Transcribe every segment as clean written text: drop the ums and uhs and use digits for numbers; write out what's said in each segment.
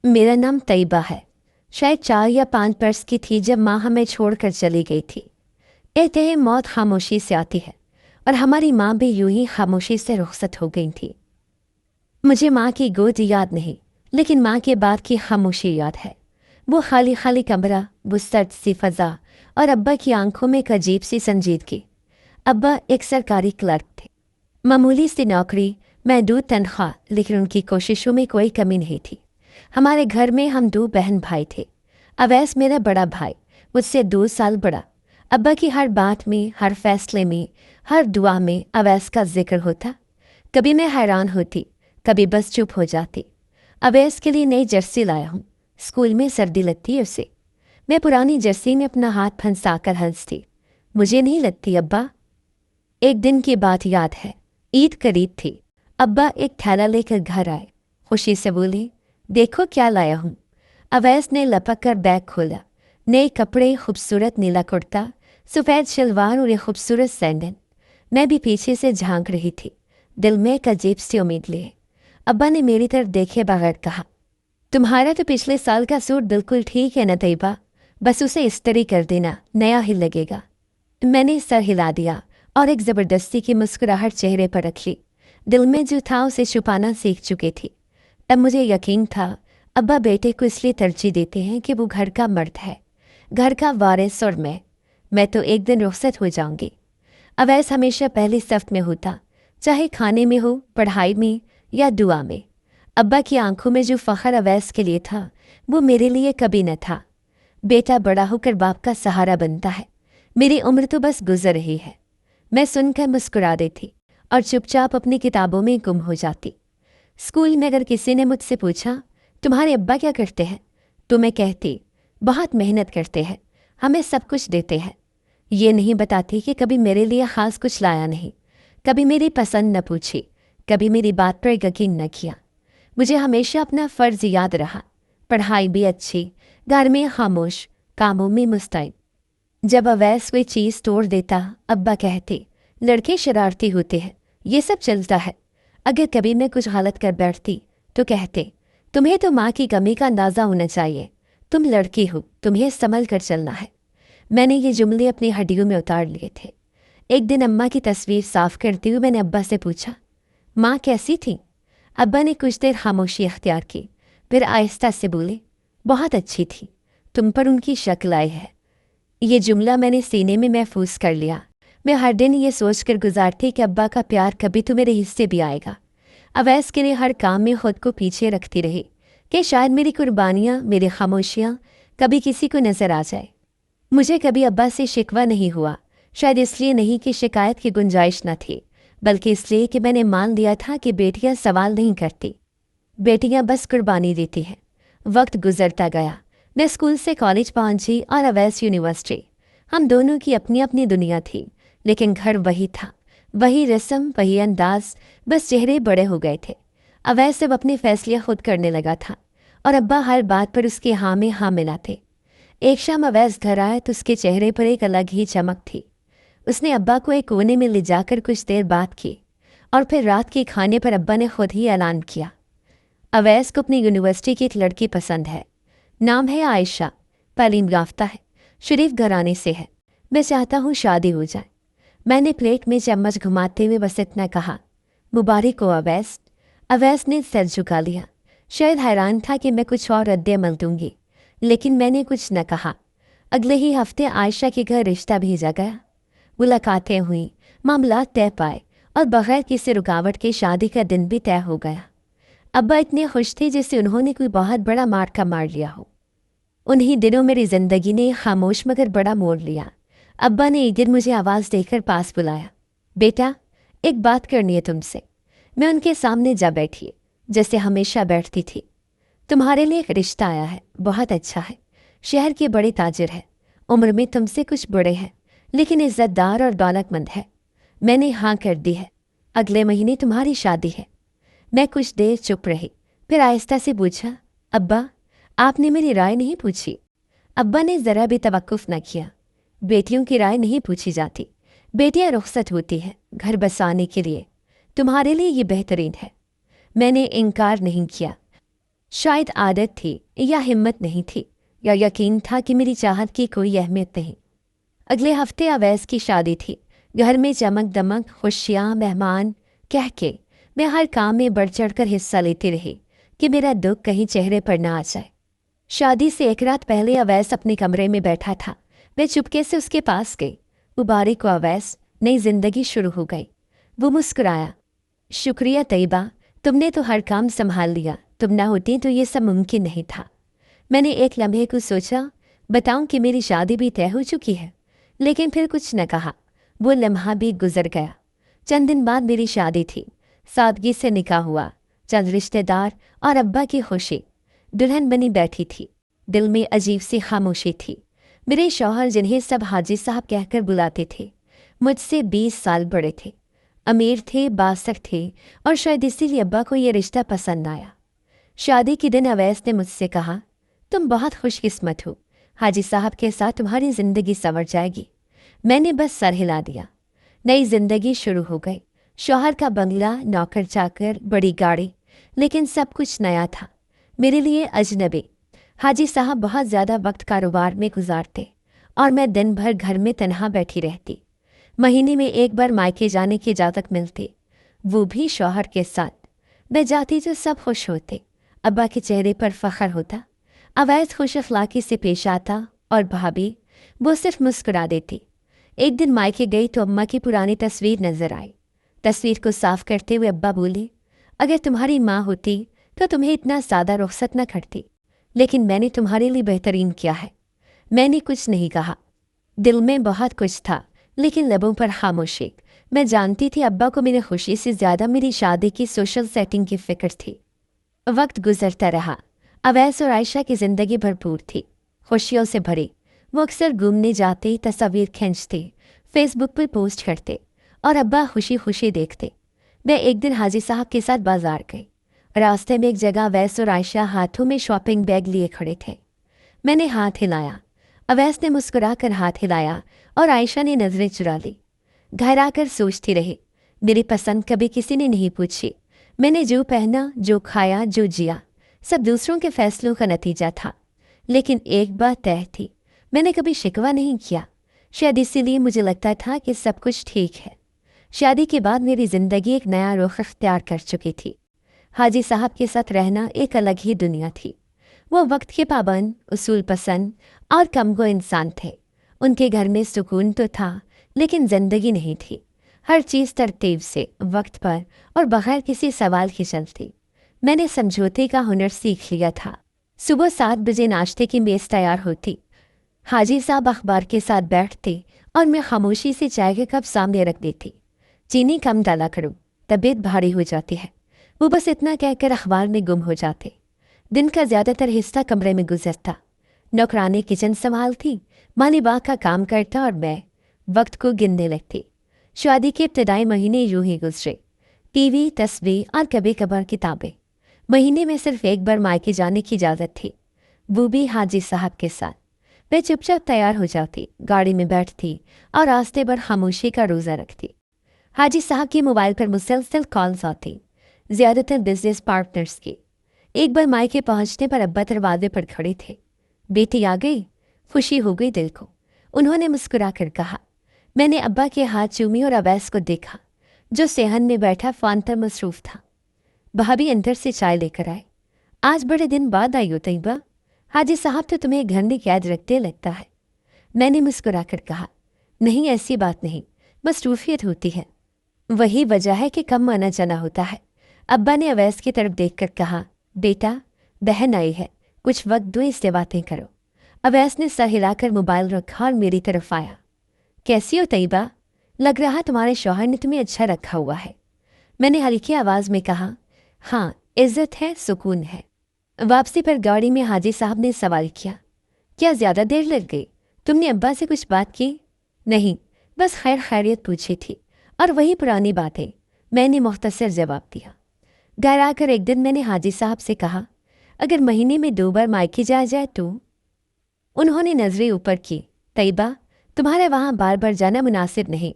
मेरा नाम तैयबा है। शायद 4 या 5 बरस की थी जब माँ हमें छोड़कर चली गई थी। कहते हैं मौत खामोशी से आती है, और हमारी माँ भी यूं ही खामोशी से रुखसत हो गई थी। मुझे माँ की गोद याद नहीं, लेकिन माँ के बाद की खामोशी याद है। वो खाली खाली कमरा, वो सर्द सी फजा, और अब्बा की आंखों में एक अजीब सी संजीदगी। अब्बा एक सरकारी क्लर्क थे, मामूली सी नौकरी, महदूद तनख्वाह, लेकिन उनकी कोशिशों में कोई कमी नहीं थी। हमारे घर में हम 2 बहन भाई थे। अवैस मेरा बड़ा भाई, मुझसे 2 साल बड़ा। अब्बा की हर बात में, हर फैसले में, हर दुआ में अवैस का जिक्र होता। कभी मैं हैरान होती, कभी बस चुप हो जाती। अवैस के लिए नई जर्सी लाया हूँ, स्कूल में सर्दी लगती है उसे। मैं पुरानी जर्सी में अपना हाथ फंसाकर हंसती। मुझे नहीं लगती अब्बा। एक दिन की बात याद है, ईद करीब थी। अब्बा एक थैला लेकर घर आए, खुशी से बोले, देखो क्या लाया हूँ। अवैस ने लपक कर बैग खोला। नए कपड़े, खूबसूरत नीला कुर्ता, सफ़ेद शलवार और एक खूबसूरत सैंडल। मैं भी पीछे से झांक रही थी, दिल में एक अजीब सी उम्मीद लिए। अब्बा ने मेरी तरफ देखे बगैर कहा, तुम्हारा तो पिछले साल का सूट बिल्कुल ठीक है न तैयबा, बस उसे इस्त्री कर देना, नया ही लगेगा। मैंने सर हिला दिया और एक ज़बरदस्ती की मुस्कुराहट चेहरे पर रख ली। दिल में जो था उसे छुपाना सीख चुकी थी। तब मुझे यकीन था, अब्बा बेटे को इसलिए तरजीह देते हैं कि वो घर का मर्द है, घर का वारिस, और मैं तो एक दिन रुखसत हो जाऊंगी। अवैस हमेशा पहली सफ़ में होता, चाहे खाने में हो, पढ़ाई में या दुआ में। अब्बा की आंखों में जो फ़ख्र अवैस के लिए था, वो मेरे लिए कभी न था। बेटा बड़ा होकर बाप का सहारा बनता है। मेरी उम्र तो बस गुजर रही है। मैं सुनकर मुस्कुरा देती और चुपचाप अपनी किताबों में गुम हो जाती। स्कूल में अगर किसी ने मुझसे पूछा, तुम्हारे अब्बा क्या करते हैं, तो मैं कहती, बहुत मेहनत करते हैं, हमें सब कुछ देते हैं। ये नहीं बताती कि कभी मेरे लिए ख़ास कुछ लाया नहीं, कभी मेरी पसंद न पूछी, कभी मेरी बात पर यकीन न किया। मुझे हमेशा अपना फ़र्ज़ याद रहा, पढ़ाई भी अच्छी, घर में खामोश, कामों में मुस्तैद। जब अवैस कोई चीज़ तोड़ देता, अब्बा कहते, लड़के शरारती होते हैं, ये सब चलता है। अगर कभी मैं कुछ गलत कर बैठती तो कहते, तुम्हें तो माँ की कमी का अंदाज़ा होना चाहिए, तुम लड़की हो, तुम्हें संभल कर चलना है। मैंने ये जुमले अपनी हड्डियों में उतार लिए थे। एक दिन अम्मा की तस्वीर साफ करते हुए मैंने अब्बा से पूछा, माँ कैसी थी? अब्बा ने कुछ देर खामोशी अख्तियार की, फिर आहिस्ता से बोले, बहुत अच्छी थी, तुम पर उनकी शक्ल आई है। ये जुमला मैंने सीने में महफूज कर लिया। मैं हर दिन ये सोच कर गुजारती कि अब्बा का प्यार कभी तो मेरे हिस्से भी आएगा। अवैस के लिए हर काम में खुद को पीछे रखती रही कि शायद मेरी कुर्बानियाँ, मेरी खामोशियाँ कभी किसी को नज़र आ जाए। मुझे कभी अब्बा से शिकवा नहीं हुआ, शायद इसलिए नहीं कि शिकायत की गुंजाइश न थी, बल्कि इसलिए कि मैंने मान लिया था कि बेटियाँ सवाल नहीं करती, बेटियाँ बस कुर्बानी देती हैं। वक्त गुजरता गया, मैं स्कूल से कॉलेज पहुंची और अवैस यूनिवर्सिटी। हम दोनों की अपनी अपनी दुनिया थी, लेकिन घर वही था, वही रस्म, वही अंदाज, बस चेहरे बड़े हो गए थे। अवैस अब अपने फैसले खुद करने लगा था, और अब्बा हर बात पर उसके हाँ में हाँ मिलाते। एक शाम अवैस घर आया तो उसके चेहरे पर एक अलग ही चमक थी। उसने अब्बा को एक कोने में ले जाकर कुछ देर बात की, और फिर रात के खाने पर अब्बा ने खुद ही ऐलान किया, अवैस को अपनी यूनिवर्सिटी की एक लड़की पसंद है, नाम है आयशा, तालीम याफ्ता है, शरीफ घराने से है, मैं चाहता हूँ शादी हो जाए। मैंने प्लेट में चम्मच घुमाते हुए बस इतना कहा, मुबारक हो अवैस। अवैस ने सर झुका लिया, शायद हैरान था कि मैं कुछ और रद्द-ए-अमल दूंगी, लेकिन मैंने कुछ न कहा। अगले ही हफ्ते आयशा के घर रिश्ता भेजा गया। मुलाकातें हुई, मामलात तय पाए, और बगैर किसी रुकावट के शादी का दिन भी तय हो गया। अब्बा इतने खुश थे जैसे उन्होंने कोई बहुत बड़ा मार्का मार लिया हो। उन्हीं दिनों मेरी ज़िंदगी ने खामोश मगर बड़ा मोड़ लिया। अब्बा ने एक दिन मुझे आवाज़ देकर पास बुलाया, बेटा एक बात करनी है तुमसे। मैं उनके सामने जा बैठी, जैसे हमेशा बैठती थी। तुम्हारे लिए एक रिश्ता आया है, बहुत अच्छा है, शहर के बड़े ताजिर है, उम्र में तुमसे कुछ बड़े हैं, लेकिन इज़्ज़तदार और दौलतमंद है। मैंने हाँ कर दी है, अगले महीने तुम्हारी शादी है। मैं कुछ देर चुप रही, फिर आहिस्ता से पूछा, अब्बा आपने मेरी राय नहीं पूछी? अब्बा ने ज़रा भी तवक्कुफ़ न किया। बेटियों की राय नहीं पूछी जाती, बेटियां रुखसत होती हैं घर बसाने के लिए, तुम्हारे लिए ये बेहतरीन है। मैंने इनकार नहीं किया। शायद आदत थी या हिम्मत नहीं थी या यकीन था कि मेरी चाहत की कोई अहमियत नहीं। अगले हफ्ते अवैस की शादी थी। घर में चमक दमक, खुशियाँ, मेहमान कह के मैं हर काम में बढ़ चढ़ कर हिस्सा लेती रही कि मेरा दुख कहीं चेहरे पर ना आ जाए। शादी से एक रात पहले अवैस अपने कमरे में बैठा था। मैं चुपके से उसके पास गई। मुबारक को अवैस, नई जिंदगी शुरू हो गई। वो मुस्कुराया। शुक्रिया तैयबा, तुमने तो हर काम संभाल लिया। तुम ना होती तो ये सब मुमकिन नहीं था। मैंने एक लम्हे को सोचा, बताऊं कि मेरी शादी भी तय हो चुकी है, लेकिन फिर कुछ न कहा। वो लम्हा भी गुजर गया। चंद दिन बाद मेरी शादी थी। सादगी से निकाह हुआ। चंद रिश्तेदार और अब्बा की खुशी। दुल्हन बनी बैठी थी। दिल में अजीब सी खामोशी थी। मेरे शौहर, जिन्हें सब हाजी साहब कहकर बुलाते थे, मुझसे 20 साल बड़े थे, अमीर थे, बासक थे, और शायद इसीलिए अब्बा को ये रिश्ता पसंद आया। शादी के दिन अवैस ने मुझसे कहा, तुम बहुत खुशकिस्मत हो, हाजी साहब के साथ तुम्हारी जिंदगी संवर जाएगी। मैंने बस सर हिला दिया। नई जिंदगी शुरू हो गई। शौहर का बंगला, नौकर चाकर, बड़ी गाड़ी, लेकिन सब कुछ नया था मेरे लिए, अजनबी। हाजी साहब बहुत ज़्यादा वक्त कारोबार में गुजारते और मैं दिन भर घर में तन्हा बैठी रहती। महीने में एक बार मायके जाने की इजाज़त मिलती, वो भी शौहर के साथ। मैं जाती तो सब खुश होते। अब्बा के चेहरे पर फ़ख्र होता। अवैस खुश अखलाकी से पेश आता और भाभी, वो सिर्फ मुस्कुरा देती। एक दिन मायके गई तो अम्मा की पुरानी तस्वीर नजर आई। तस्वीर को साफ करते हुए अब्बा बोले, अगर तुम्हारी माँ होती तो तुम्हें इतना ज़्यादा रुखसत न करती, लेकिन मैंने तुम्हारे लिए बेहतरीन किया है। मैंने कुछ नहीं कहा। दिल में बहुत कुछ था, लेकिन लबों पर खामोशी। मैं जानती थी अब्बा को मेरी खुशी से ज़्यादा मेरी शादी की सोशल सेटिंग की फिक्र थी। वक्त गुजरता रहा। अवैस और आयशा की ज़िंदगी भरपूर थी, खुशियों से भरी। वो अक्सर घूमने जाते, तस्वीर खींचते, फेसबुक पर पोस्ट करते और अब्बा खुशी खुशी देखते। मैं एक दिन हाजी साहब के साथ बाजार गई। रास्ते में एक जगह अवैस और आयशा हाथों में शॉपिंग बैग लिए खड़े थे। मैंने हाथ हिलाया। अवैस ने मुस्कुराकर हाथ हिलाया और आयशा ने नज़रें चुरा ली। घर आकर सोचती रही, मेरी पसंद कभी किसी ने नहीं पूछी। मैंने जो पहना, जो खाया, जो जिया, सब दूसरों के फैसलों का नतीजा था। लेकिन एक बात तय थी, मैंने कभी शिकवा नहीं किया। शायद इसीलिए मुझे लगता था कि सब कुछ ठीक है। शादी के बाद मेरी ज़िंदगी एक नया रुख अख्तियार कर चुकी थी। हाजी साहब के साथ रहना एक अलग ही दुनिया थी। वो वक्त के पाबंद, उसूल पसंद और कमगो इंसान थे। उनके घर में सुकून तो था, लेकिन ज़िंदगी नहीं थी। हर चीज़ तरतीब से, वक्त पर और बगैर किसी सवाल की चलती। मैंने समझौते का हुनर सीख लिया था। सुबह 7 बजे नाश्ते की मेज़ तैयार होती। हाजी साहब अखबार के साथ बैठते और मैं खामोशी से चाय के कप सामने रख देती। चीनी कम डाला करो, तबीयत भारी हो जाती है। वो बस इतना कहकर अखबार में गुम हो जाते। दिन का ज़्यादातर हिस्सा कमरे में गुजरता। नौकरानी किचन संभालती, माली बाग का काम करता और मैं वक्त को गिनने लगती। शादी के इब्तदाई महीने यूं ही गुजरे। टीवी, तस्वीर और कभी कभार किताबें। महीने में सिर्फ एक बार मायके जाने की इजाज़त थी, वो भी हाजी साहब के साथ। मैं चुपचाप तैयार हो जाती, गाड़ी में बैठती और रास्ते पर खामोशी का रोज़ा रखती। हाजी साहब के मोबाइल पर मुसलसल कॉल्स आती, ज़्यादातर बिजनेस पार्टनर्स की। एक बार मायके पहुंचने पर अब्बा दरवाजे पर खड़े थे। बेटी आ गई? खुशी हो गई दिल को, उन्होंने मुस्कुरा कर कहा। मैंने अब्बा के हाथ चूमी और अवैस को देखा, जो सेहन में बैठा फ़ोन पर मसरूफ़ था। भाभी अंदर से चाय लेकर आए। आज बड़े दिन बाद आई हो तैयबा, हाजी साहब तो तुम्हें घर में कैद रखते लगता है। मैंने मुस्कुरा कर कहा, नहीं ऐसी बात नहीं, मसरूफियत होती है। वही वजह है कि कम आना जाना होता है। अब्बा ने अवैस की तरफ देखकर कहा, बेटा बहन आई है, कुछ वक्त दो, इससे बातें करो। अवैस ने सर हिलाकर मोबाइल रखा और मेरी तरफ आया। कैसी हो तैयबा? लग रहा तुम्हारे शौहर ने तुम्हें अच्छा रखा हुआ है। मैंने हल्की आवाज़ में कहा, हाँ इज्जत है, सुकून है। वापसी पर गाड़ी में हाजी साहब ने सवाल किया, क्या ज़्यादा देर लग गई? तुमने अब्बा से कुछ बात की? नहीं, बस खैर खैरियत पूछी थी और वही पुरानी बातें, मैंने मुख्तसर जवाब दिया। घर आकर एक दिन मैंने हाजी साहब से कहा, अगर महीने में 2 बार मायके जाया जाए तो? उन्होंने नज़रें ऊपर की। तैयबा, तुम्हारे वहाँ बार बार जाना मुनासिब नहीं,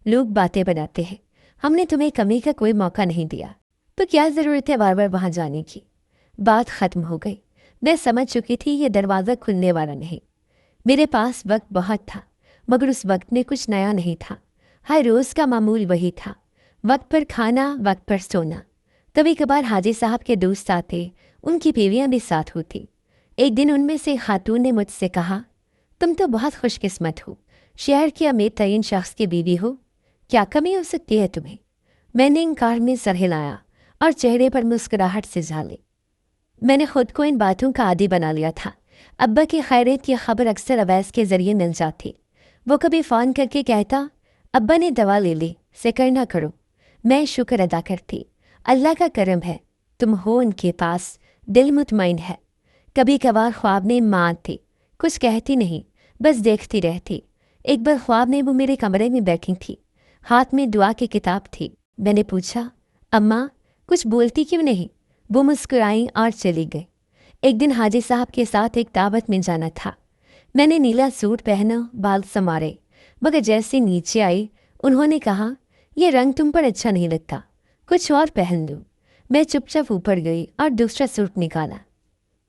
लोग बातें बनाते हैं। हमने तुम्हें कमी का कोई मौका नहीं दिया, तो क्या ज़रूरत है बार बार वहाँ जाने की? बात खत्म हो गई। मैं समझ चुकी थी ये दरवाज़ा खुलने वाला नहीं। मेरे पास वक्त बहुत था, मगर उस वक्त में कुछ नया नहीं था। हर रोज़ का मामूल वही था, वक्त पर खाना, वक्त पर सोना। कभी कभार हाजी साहब के दोस्त आते, उनकी बीवियां भी साथ होती। एक दिन उनमें से खातून ने मुझसे कहा, तुम तो बहुत खुशकिस्मत हो, शहर के अमीर तरीन शख्स की बीवी हो, क्या कमी हो सकती है तुम्हें? मैंने इनकार में सर हिलाया और चेहरे पर मुस्कुराहट से झाली। मैंने खुद को इन बातों का आदी बना लिया था। अब्बा की खैरियत की खबर अक्सर अवैस के ज़रिए मिल जाती। वो कभी फ़ोन करके कहता, अब्बा ने दवा ले ली, फिक्र ना करो। मैं शुक्र अदा करती, अल्लाह का करम है, तुम हो उनके पास, दिल मुतमईन है। कभी कभार ख्वाब में माँ थी, कुछ कहती नहीं, बस देखती रहती। एक बार ख्वाब में वो मेरे कमरे में बैठी थी, हाथ में दुआ की किताब थी। मैंने पूछा, अम्मा कुछ बोलती क्यों नहीं? वो मुस्कुराई और चली गई। एक दिन हाजी साहब के साथ एक दावत में जाना था। मैंने नीला सूट पहना, बाल संवारे, मगर जैसे नीचे आई उन्होंने कहा, यह रंग तुम पर अच्छा नहीं लगता, कुछ और पहन लो। मैं चुपचाप ऊपर गई और दूसरा सूट निकाला।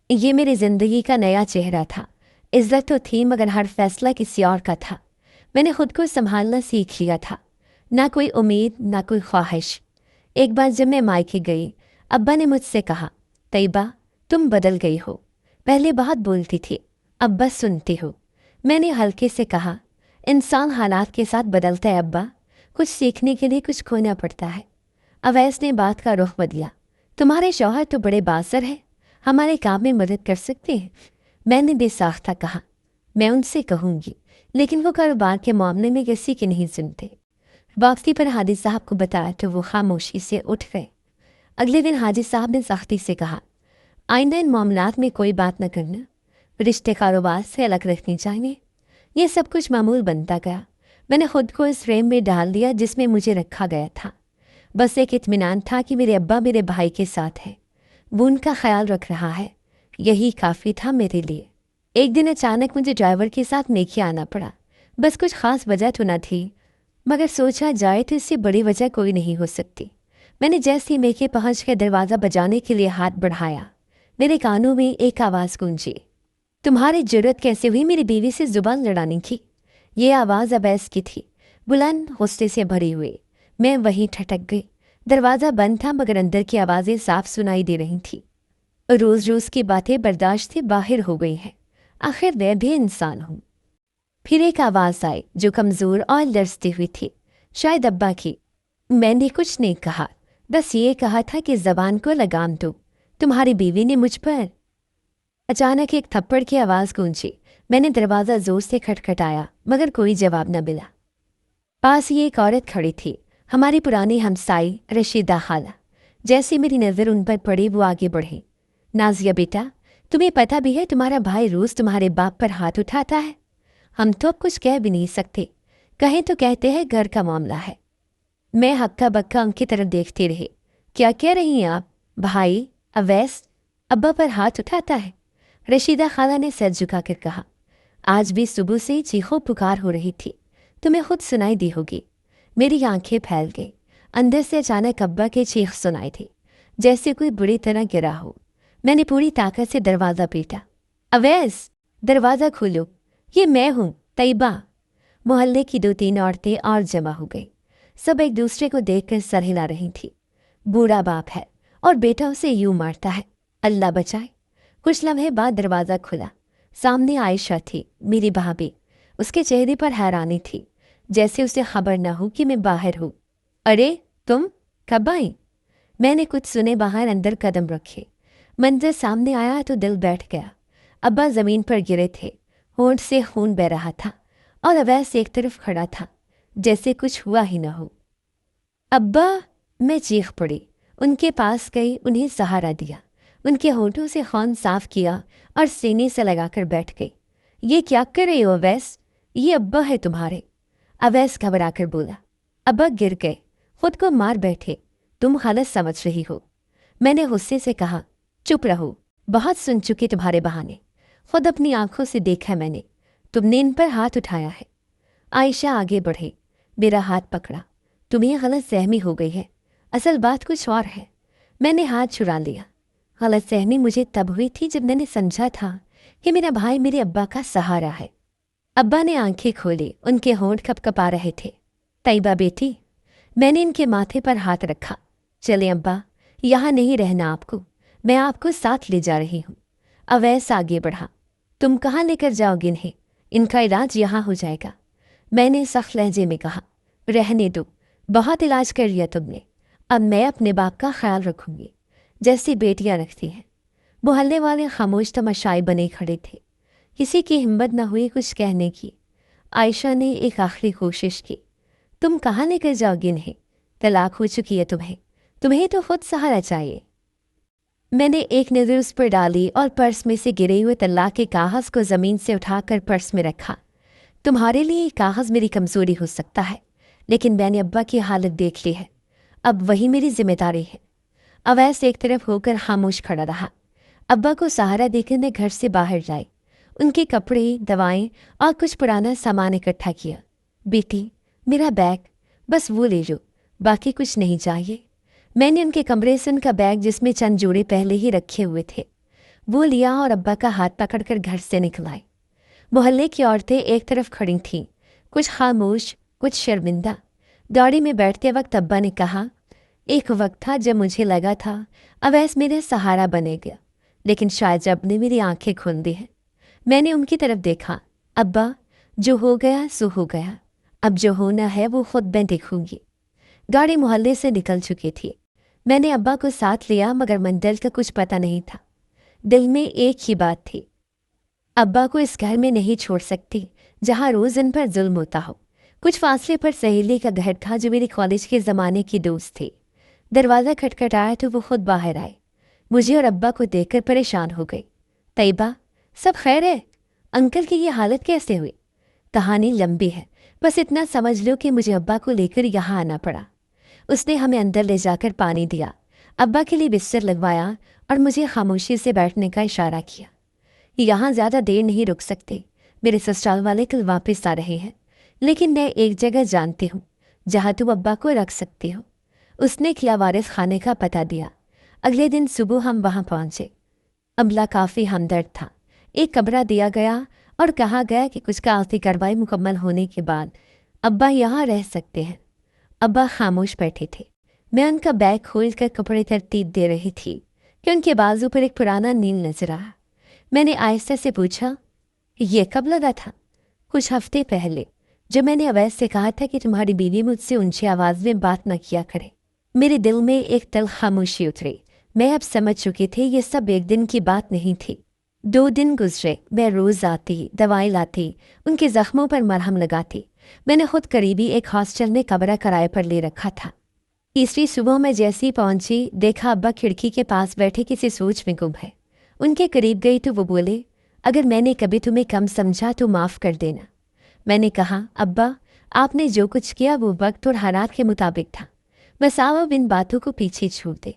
ये मेरी ज़िंदगी का नया चेहरा था। इज्जत तो थी, मगर हर फैसला किसी और का था। मैंने खुद को संभालना सीख लिया था, ना कोई उम्मीद, ना कोई ख्वाहिश। एक बार जब मैं मायके गई, अब्बा ने मुझसे कहा, तैयबा तुम बदल गई हो, पहले बहुत बोलती थी, अब बस सुनती हो। मैंने हल्के से कहा, इंसान हालात के साथ बदलता है अब्बा, कुछ सीखने के लिए कुछ खोना पड़ता है। अवैस ने बात का रुख बदला, तुम्हारे शौहर तो बड़े बासर हैं, हमारे काम में मदद कर सकते हैं। मैंने बेसाख्ता कहा, मैं उनसे कहूँगी, लेकिन वो कारोबार के मामले में किसी की नहीं सुनते। वापसी पर हाजी साहब को बताया तो वो खामोशी से उठ गए। अगले दिन हाजी साहब ने सख्ती से कहा, आइंदा इन मामलात में कोई बात न करना, रिश्ते कारोबार से अलग रखनी चाहिए। ये सब कुछ मामूल बनता गया। मैंने खुद को इस फ्रेम में डाल दिया जिसमें मुझे रखा गया था। बस एक इत्मीनान था कि मेरे अब्बा मेरे भाई के साथ है, वो उनका ख्याल रख रहा है, यही काफ़ी था मेरे लिए। एक दिन अचानक मुझे ड्राइवर के साथ नेकी आना पड़ा। बस कुछ ख़ास वजह तो न थी, मगर सोचा जाए तो इससे बड़ी वजह कोई नहीं हो सकती। मैंने जैसे ही मेके पहुँच कर दरवाज़ा बजाने के लिए हाथ बढ़ाया, मेरे कानों में एक आवाज़ गूंजी, तुम्हारी जरूरत कैसे हुई मेरी बीवी से जुबान लड़ाने की? ये आवाज़ अवैस की थी, बुलंद गुस्से से भरी हुई। मैं वहीं ठटक गई। दरवाज़ा बंद था, मगर अंदर की आवाज़ें साफ सुनाई दे रही थी। रोज़ रोज़ की बातें बर्दाश्त से बाहर हो गई हैं, आखिर मैं भी इंसान हूँ। फिर एक आवाज़ आई जो कमज़ोर और लरजती हुई थी, शायद अब्बा की। मैंने कुछ नहीं कहा, बस ये कहा था कि ज़बान को लगाम दो, तुम्हारी बीवी ने मुझ पर। अचानक एक थप्पड़ की आवाज़ गूंजी। मैंने दरवाज़ा ज़ोर से खटखटाया, मगर कोई जवाब न मिला। पास ही एक औरत खड़ी थी, हमारी पुरानी हमसाई रशीदा खाला। जैसे मेरी नज़र उन पर पड़ी, वो आगे बढ़ी। नाजिया बेटा, तुम्हें पता भी है तुम्हारा भाई रोज़ तुम्हारे बाप पर हाथ उठाता है। हम तो अब कुछ कह भी नहीं सकते, कहें तो कहते हैं घर का मामला है। मैं हक्का बक्का उनकी तरफ देखती रही। क्या कह रही हैं आप? भाई अवैस अब्बा पर हाथ उठाता है? रशीदा खाला ने सर झुकाकर कहा। आज भी सुबह से चीखों पुकार हो रही थी, तुम्हें खुद सुनाई दी होगी। मेरी आंखें फैल गई। अंदर से अचानक अब्बा की चीख सुनाई थी, जैसे कोई बुरी तरह गिरा हो। मैंने पूरी ताकत से दरवाज़ा पीटा। अवैस, दरवाज़ा खोलो, ये मैं हूँ, तैयबा। मोहल्ले की 2-3 औरतें और जमा हो गई। सब एक दूसरे को देखकर सर हिला रही थी। बूढ़ा बाप है और बेटा उसे यूं मारता है, अल्लाह बचाए। कुछ लम्हे बाद दरवाज़ा खुला। सामने आयशा थी, मेरी भाभी। उसके चेहरे पर हैरानी थी, जैसे उसे खबर न हो कि मैं बाहर हूँ। अरे तुम कब आई? मैंने कुछ सुने बाहर अंदर कदम रखे। मंजर सामने आया तो दिल बैठ गया। अब्बा ज़मीन पर गिरे थे, होंठ से खून बह रहा था, और अवैस एक तरफ खड़ा था, जैसे कुछ हुआ ही न हो। अब्बा, मैं चीख पड़ी। उनके पास गई, उन्हें सहारा दिया, उनके होठों से खून साफ किया और सीने से लगाकर बैठ गई। ये क्या कर रहे हो अवैस? ये अब्बा है तुम्हारे। अवैस घबराकर बोला। अब्बा गिर गए, खुद को मार बैठे। तुम गलत समझ रही हो। मैंने गुस्से से कहा, चुप रहो, बहुत सुन चुकी तुम्हारे बहाने। खुद अपनी आंखों से देखा मैंने, तुमने इन पर हाथ उठाया है। आयशा आगे बढ़े, मेरा हाथ पकड़ा। तुम्हें गलत फहमी हो गई है, असल बात कुछ और है। मैंने हाथ छुड़ा लिया। गलतफहमी मुझे तब हुई थी जब मैंने समझा था कि मेरा भाई मेरे अब्बा का सहारा है। अब्बा ने आंखें खोली, उनके होंठ कपकपा रहे थे। तैयबा बेटी, मैंने इनके माथे पर हाथ रखा। चले अब्बा, यहाँ नहीं रहना आपको, मैं आपको साथ ले जा रही हूँ। अवैस आगे बढ़ा। तुम कहाँ लेकर जाओगे इन्हें? इनका इलाज यहाँ हो जाएगा। मैंने सख्त लहजे में कहा। रहने दो, बहुत इलाज कर लिया तुमने। अब मैं अपने बाप का ख्याल रखूंगी, जैसी बेटियां रखती हैं। मोहल्ले वाले खामोश तमाशाई बने खड़े थे। किसी की हिम्मत न हुई कुछ कहने की। आयशा ने एक आखिरी कोशिश की। तुम कहाँ लेकर जाओगे इन्हें? तलाक हो चुकी है तुम्हें तो खुद सहारा चाहिए। मैंने एक नज़र उस पर डाली और पर्स में से गिरे हुए तलाक के कागज़ को ज़मीन से उठाकर पर्स में रखा। तुम्हारे लिए ये कागज़ मेरी कमज़ोरी हो सकता है, लेकिन मैंने अब्बा की हालत देख ली है, अब वही मेरी जिम्मेदारी है। अवैस एक तरफ होकर खामोश खड़ा रहा। अब्बा को सहारा देकर मैं घर से बाहर लाई। उनके कपड़े, दवाएं और कुछ पुराना सामान इकट्ठा किया। बेटी, मेरा बैग, बस वो ले लो, बाकी कुछ नहीं चाहिए। मैंने उनके कमरे से उनका बैग, जिसमें चंद जोड़े पहले ही रखे हुए थे, वो लिया और अब्बा का हाथ पकड़कर घर से निकलाई। मोहल्ले की औरतें एक तरफ खड़ी थीं, कुछ खामोश, कुछ शर्मिंदा। गाड़ी में बैठते वक्त अब्बा ने कहा, एक वक्त था जब मुझे लगा था अवैस मेरे सहारा बनेगा, लेकिन शायद जब ने मेरी आंखें खोल दी हैं। मैंने उनकी तरफ देखा। अब्बा, जो हो गया सो हो गया, अब जो होना है वो खुद मैं देखूंगी। गाड़ी मोहल्ले से निकल चुकी थी। मैंने अब्बा को साथ लिया, मगर मंजिल का कुछ पता नहीं था। दिल में एक ही बात थी, अब्बा को इस घर में नहीं छोड़ सकती जहाँ रोज इन पर जुल्म होता हो। कुछ फासले पर सहेली का घर था जो मेरे कॉलेज के ज़माने की दोस्त थी। दरवाज़ा खटखटाया तो वो खुद बाहर आए। मुझे और अब्बा को देखकर परेशान हो गई। तैयबा, सब खैर है? अंकल की ये हालत कैसे हुई? कहानी लंबी है, बस इतना समझ लो कि मुझे अब्बा को लेकर यहाँ आना पड़ा। उसने हमें अंदर ले जाकर पानी दिया, अब्बा के लिए बिस्तर लगवाया और मुझे खामोशी से बैठने का इशारा किया। यहाँ ज़्यादा देर नहीं रुक सकते, मेरे ससुराल वाले कल वापस आ रहे हैं, लेकिन मैं एक जगह जानती हूँ जहाँ तुम अब्बा को रख सकती हो। उसने किया वारिस खाने का पता दिया। अगले दिन सुबह हम वहाँ पहुँचे। अमला काफ़ी हमदर्द था। एक कमरा दिया गया और कहा गया कि कुछ कागज़ी कार्रवाई मुकम्मल होने के बाद अब्बा यहाँ रह सकते हैं। अब्बा खामोश बैठे थे। मैं उनका बैग खोल कर कपड़े तरतीब दे रही थी कि उनके बाजू पर एक पुराना नील नजर आया। मैंने आहिस्ता से पूछा, ये कब लगा था? कुछ हफ्ते पहले, जब मैंने अवैस से कहा था कि तुम्हारी बीवी मुझसे ऊंची आवाज़ में बात न किया करे। मेरे दिल में एक तल खामोशी उतरी। मैं अब समझ चुकी थी ये सब एक दिन की बात नहीं थी। 2 दिन गुजरे। मैं रोज़ आती, दवाई लाती, उनके ज़ख्मों पर मरहम लगाती। मैंने खुद करीबी एक हॉस्टल में कमरा किराए पर ले रखा था। तीसरी सुबह मैं जैसी पहुंची, देखा अब्बा खिड़की के पास बैठे किसी सोच में गुम है। उनके करीब गई तो वो बोले, अगर मैंने कभी तुम्हें कम समझा तो माफ़ कर देना। मैंने कहा, अब्बा, आपने जो कुछ किया वो वक्त और हालात के मुताबिक था, बस आप अब इन बातों को पीछे छोड़ दे।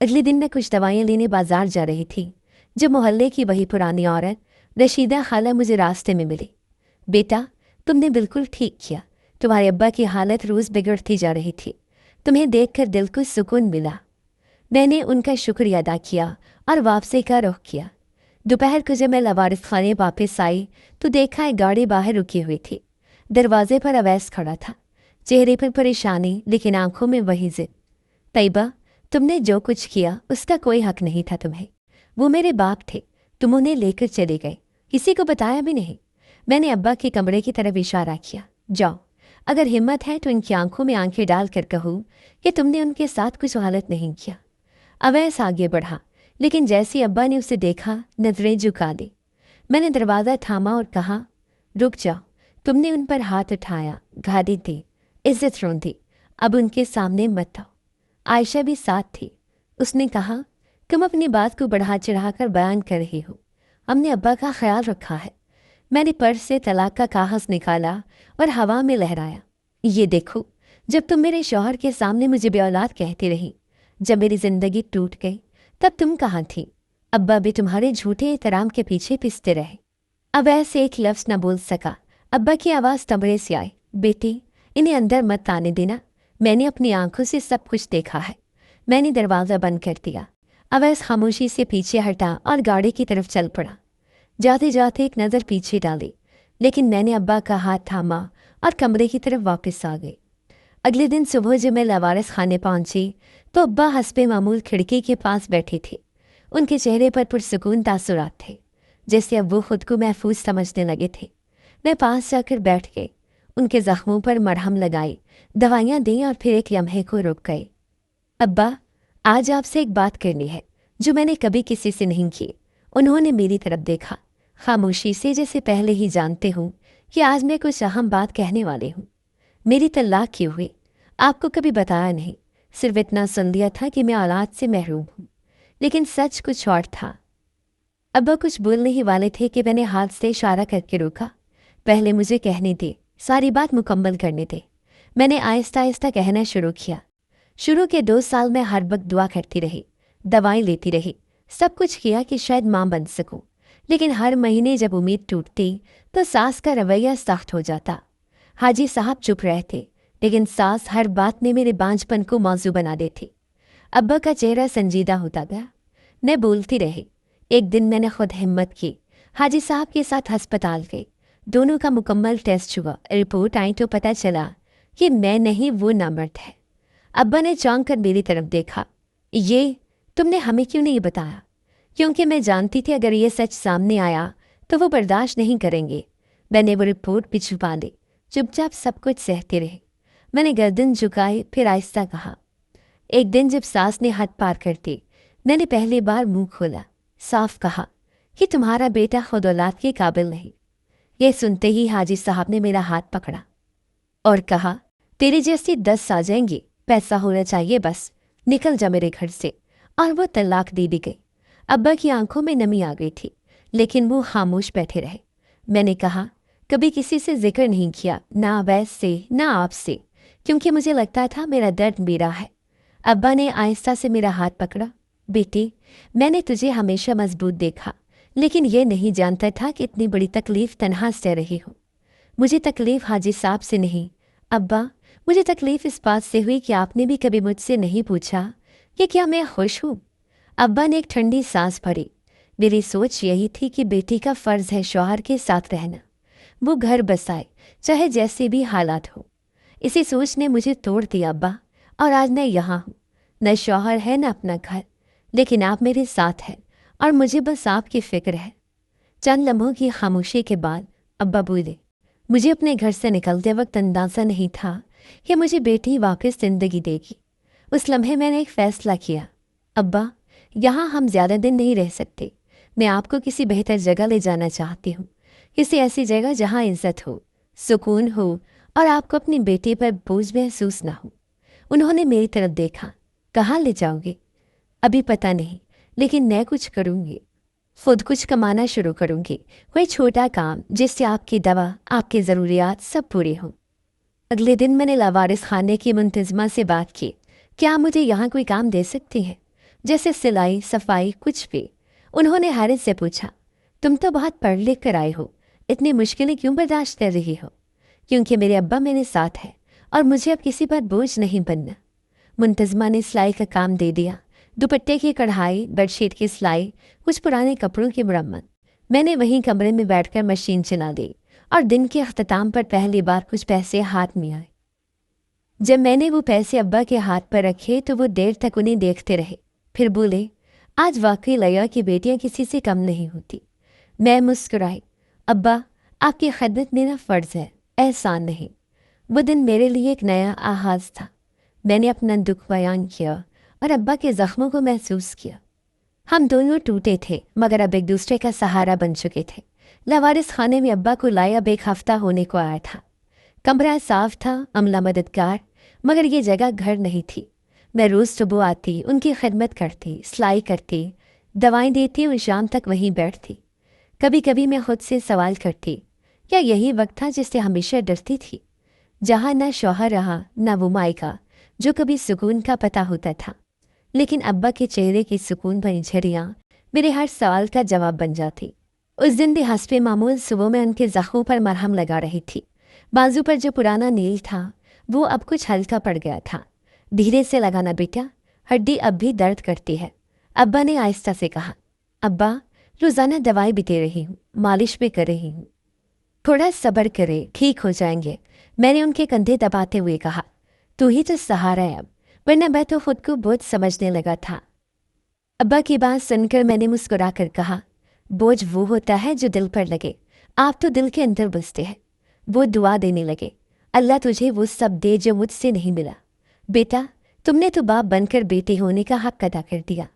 अगले दिन मैं कुछ दवाइयाँ लेने बाजार जा रही थी जब मोहल्ले की वही पुरानी औरत रशीदा खाला मुझे रास्ते में मिली। बेटा, तुमने बिल्कुल ठीक किया, तुम्हारे अब्बा की हालत रोज़ बिगड़ती जा रही थी, तुम्हें देखकर दिल को सुकून मिला। मैंने उनका शुक्रिया अदा किया और वापसी का रुख किया। दोपहर को जब मैं लवारिस खाने वापस आई तो देखा एक गाड़ी बाहर रुकी हुई थी। दरवाजे पर अवैस खड़ा था, चेहरे पर परेशानी लेकिन आंखों में वही जिद। तैयबा, तुमने जो कुछ किया उसका कोई हक नहीं था तुम्हें। वो मेरे बाप थे, तुम उन्हें लेकर चले गए, किसी को बताया भी नहीं। मैंने अब्बा के कमरे की तरफ इशारा किया। जाओ, अगर हिम्मत है तो इनकी आंखों में आंखें डालकर कहो कि तुमने उनके साथ कुछ गलत नहीं किया। अवैस आगे बढ़ा, लेकिन जैसे अब्बा ने उसे देखा नजरें झुका दी। मैंने दरवाज़ा थामा और कहा, रुक जाओ, तुमने उन पर हाथ उठाया, गाली दी, इज्जत रोंदी, अब उनके सामने मत आओ। आयशा भी साथ थी। उसने कहा, तुम अपनी बात को बढ़ा चढ़ाकर बयान कर रही हो, हमने अब्बा का ख्याल रखा है। मैंने पर्स से तलाक का कागज़ निकाला और हवा में लहराया। ये देखो, जब तुम मेरे शौहर के सामने मुझे बेऔलाद कहती रही, जब मेरी ज़िंदगी टूट गई, तब तुम कहाँ थी? अब्बा भी तुम्हारे झूठे एहतराम के पीछे पिसते रहे। अब ऐसे एक लफ्ज़ न बोल सका। अब्बा की आवाज़ कमरे से आई, बेटी, इन्हें अंदर मत आने देना, मैंने अपनी आंखों से सब कुछ देखा है। मैंने दरवाज़ा बंद कर दिया। अवैस खामोशी से पीछे हटा और गाड़ी की तरफ चल पड़ा। जाते जाते एक नज़र पीछे डाली, लेकिन मैंने अब्बा का हाथ थामा और कमरे की तरफ वापस आ गई। अगले दिन सुबह जब मैं लवारिस खाने पहुंची तो अब्बा हस्बे मामूल खिड़की के पास बैठे थे। उनके चेहरे पर पुरसुकून तासुरात थे, जैसे अब वो खुद को महफूज समझने लगे थे। मैं पास जाकर बैठ गई, उनके जख्मों पर मरहम लगाई, दवाइयाँ दी और फिर एक लम्हे को रुक गई। अब्बा, आज आपसे एक बात करनी है जो मैंने कभी किसी से नहीं की। उन्होंने मेरी तरफ देखा, खामोशी से, जैसे पहले ही जानते हूँ कि आज मैं कुछ अहम बात कहने वाली हूँ। मेरी तलाक क्यों हुई आपको कभी बताया नहीं, सिर्फ इतना सुन लिया था कि मैं औलाद से महरूम हूँ, लेकिन सच कुछ और था। अब्बा कुछ बोलने ही वाले थे कि मैंने हाथ से इशारा करके रोका। पहले मुझे कहने दे, सारी बात मुकम्मल करने दे। मैंने आहिस्ता आहिस्ता कहना शुरू किया। शुरू के 2 साल में हर वक्त दुआ करती रही, दवाएं लेती रही, सब कुछ किया कि शायद माँ बन सकूं, लेकिन हर महीने जब उम्मीद टूटती तो सास का रवैया सख्त हो जाता। हाजी साहब चुप रहते, लेकिन सास हर बात में मेरे बांझपन को मौजू बना देती। अब्बा का चेहरा संजीदा होता गया। मैं बोलती रही। एक दिन मैंने खुद हिम्मत की, हाजी साहब के साथ अस्पताल गई। दोनों का मुकम्मल टेस्ट हुआ, रिपोर्ट आई तो पता चला कि मैं नहीं, वो नामर्द है। अब्बा ने चौंक कर मेरी तरफ देखा। ये तुमने हमें क्यों नहीं बताया? क्योंकि मैं जानती थी अगर ये सच सामने आया तो वो बर्दाश्त नहीं करेंगे। मैंने वो रिपोर्ट भी छुपा ली, चुपचाप सब कुछ सहते रहे। मैंने गर्दन झुकाई, फिर आहिस्ता कहा। एक दिन जब सास ने हद पार करती, मैंने पहली बार मुंह खोला, साफ कहा कि तुम्हारा बेटा खुद औलाद के काबिल नहीं। ये सुनते ही हाजी साहब ने मेरा हाथ पकड़ा और कहा, तेरे जैसी 10 आ जाएंगी, पैसा होना चाहिए बस, निकल जा मेरे घर से। और वो तलाक दे दी गई। अब्बा की आंखों में नमी आ गई थी, लेकिन वो खामोश बैठे रहे। मैंने कहा, कभी किसी से जिक्र नहीं किया, ना अवैस से ना आपसे, क्योंकि मुझे लगता था मेरा दर्द मेरा है। अब्बा ने आहिस्ता से मेरा हाथ पकड़ा। बेटी, मैंने तुझे हमेशा मजबूत देखा, लेकिन ये नहीं जानता था कि इतनी बड़ी तकलीफ तन्हा सह रही हो। मुझे तकलीफ हाजी साहब से नहीं अब्बा, मुझे तकलीफ इस बात से हुई कि आपने भी कभी मुझसे नहीं पूछा कि क्या मैं खुश हूँ। अब्बा ने एक ठंडी सांस भरी। मेरी सोच यही थी कि बेटी का फ़र्ज़ है शौहर के साथ रहना, वो घर बसाए चाहे जैसे भी हालात हो। इसी सोच ने मुझे तोड़ दिया अब्बा, और आज मैं यहाँ हूँ, न शौहर है न अपना घर, लेकिन आप मेरे साथ हैं और मुझे बस आपकी फ़िक्र है। चंद लम्हों की खामोशी के बाद अब्बा बोले, मुझे अपने घर से निकलते वक्त अंदाज़ा नहीं था कि मुझे बेटी वापस ज़िंदगी देगी। उस लम्हे मैंने एक फ़ैसला किया, अब्बा यहाँ हम ज़्यादा दिन नहीं रह सकते, मैं आपको किसी बेहतर जगह ले जाना चाहती हूँ, किसी ऐसी जगह जहाँ इज्जत हो, सुकून हो और आपको अपनी बेटी पर बोझ महसूस ना हो। उन्होंने मेरी तरफ देखा। कहाँ ले जाओगे? अभी पता नहीं, लेकिन मैं कुछ करूँगी, खुद कुछ कमाना शुरू करूँगी, कोई छोटा काम जिससे आपकी दवा, आपकी ज़रूरियात सब पूरी हों। अगले दिन मैंने लावारिस खाने की मुंतज़िमा से बात की, क्या आप मुझे यहाँ कोई काम दे सकती हैं, जैसे सिलाई, सफाई, कुछ भी। उन्होंने हैरत से पूछा, तुम तो बहुत पढ़ लिख कर आए हो, इतनी मुश्किलें क्यों बर्दाश्त कर रही हो? क्योंकि मेरे अब्बा मेरे साथ है और मुझे अब किसी पर बोझ नहीं बनना। मुंतज़िमा ने सिलाई का काम दे दिया, दुपट्टे की कढ़ाई, बेडशीट की सिलाई, कुछ पुराने कपड़ों की मरम्मत। मैंने वहीं कमरे में बैठकर मशीन चला दी और दिन के अख्ताम पर पहली बार कुछ पैसे हाथ में आए। जब मैंने वो पैसे अब्बा के हाथ पर रखे तो वो देर तक उन्हें देखते रहे, फिर बोले, आज वाकई लगा कि बेटियां किसी से कम नहीं होती। मैं मुस्कुराई। अब्बा, आपकी खिदमत मेरा फ़र्ज़ है, एहसान नहीं। वो दिन मेरे लिए एक नया आगाज़ था। मैंने अपना दुख बयान किया और अब्बा के ज़ख्मों को महसूस किया। हम दोनों टूटे थे, मगर अब एक दूसरे का सहारा बन चुके थे। लावारिस खाने में अब्बा को लाए अब 1 हफ्ता होने को आया था। कमरा साफ था, अमला मददगार, मगर ये जगह घर नहीं थी। मैं रोज़ सुबह आती, उनकी खिदमत करती, सिलाई करती, दवाएं देती और शाम तक वहीं बैठती। कभी कभी मैं खुद से सवाल करती, क्या यही वक्त था जिससे हमेशा डरती थी, जहाँ न शौहर रहा न वो मायका जो कभी सुकून का पता होता था। लेकिन अब्बा के चेहरे की सुकून भरी झरियाँ मेरे हर सवाल का जवाब बन जाती। उस दिन भी हस्बे मामूल सुबह में उनके ज़ख्मों पर मरहम लगा रही थी। बाजू पर जो पुराना नील था वो अब कुछ हल्का पड़ गया था। धीरे से लगाना बेटा, हड्डी अब भी दर्द करती है। अब्बा ने आहिस्ता से कहा। अब्बा, रोज़ाना दवाई भी दे रही हूँ, मालिश भी कर रही हूँ, थोड़ा सब्र करे, ठीक हो जाएंगे। मैंने उनके कंधे दबाते हुए कहा। तू ही तो सहारा है अब, वरना मैं तो खुद को बोझ समझने लगा था। अब्बा की बात सुनकर मैंने मुस्कुरा कर कहा, बोझ वो होता है जो दिल पर लगे, आप तो दिल के अंदर बसते हैं। वो दुआ देने लगे, अल्लाह तुझे वो सब दे जो मुझसे नहीं मिला। बेटा, तुमने तो बाप बनकर बेटे होने का हक अदा कर दिया।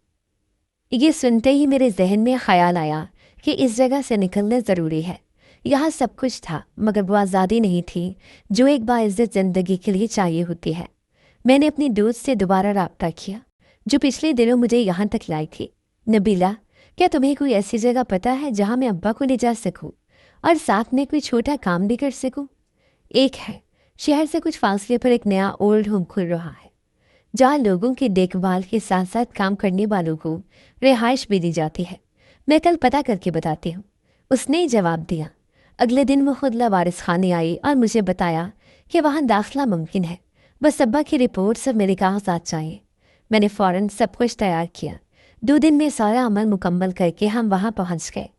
ये सुनते ही मेरे जहन में ख्याल आया कि इस जगह से निकलना ज़रूरी है। यहाँ सब कुछ था, मगर वो आज़ादी नहीं थी जो एक बाइज़्ज़त ज़िंदगी के लिए चाहिए होती है। मैंने अपनी दोस्त से दोबारा राब्ता किया जो पिछले दिनों मुझे यहाँ तक लाई थी। नबीला, क्या तुम्हें कोई ऐसी जगह पता है जहाँ मैं अब्बा को ले जा सकूँ और साथ में कोई छोटा काम भी कर सकूँ? एक है, शहर से कुछ फासले पर एक नया ओल्ड होम खुल रहा है जहाँ लोगों की देखभाल के साथ साथ काम करने वालों को रिहाइश भी दी जाती है। मैं कल पता करके बताती हूँ, उसने जवाब दिया। अगले दिन वो खुद लावारिस खाने आई और मुझे बताया कि वहाँ दाखिला मुमकिन है, बस अब्बा की रिपोर्ट और मेरे कागजात चाहिए। मैंने फ़ौरन सब कुछ तैयार किया। 2 दिन में सारा अमल मुकम्मल करके हम वहाँ पहुँच गए।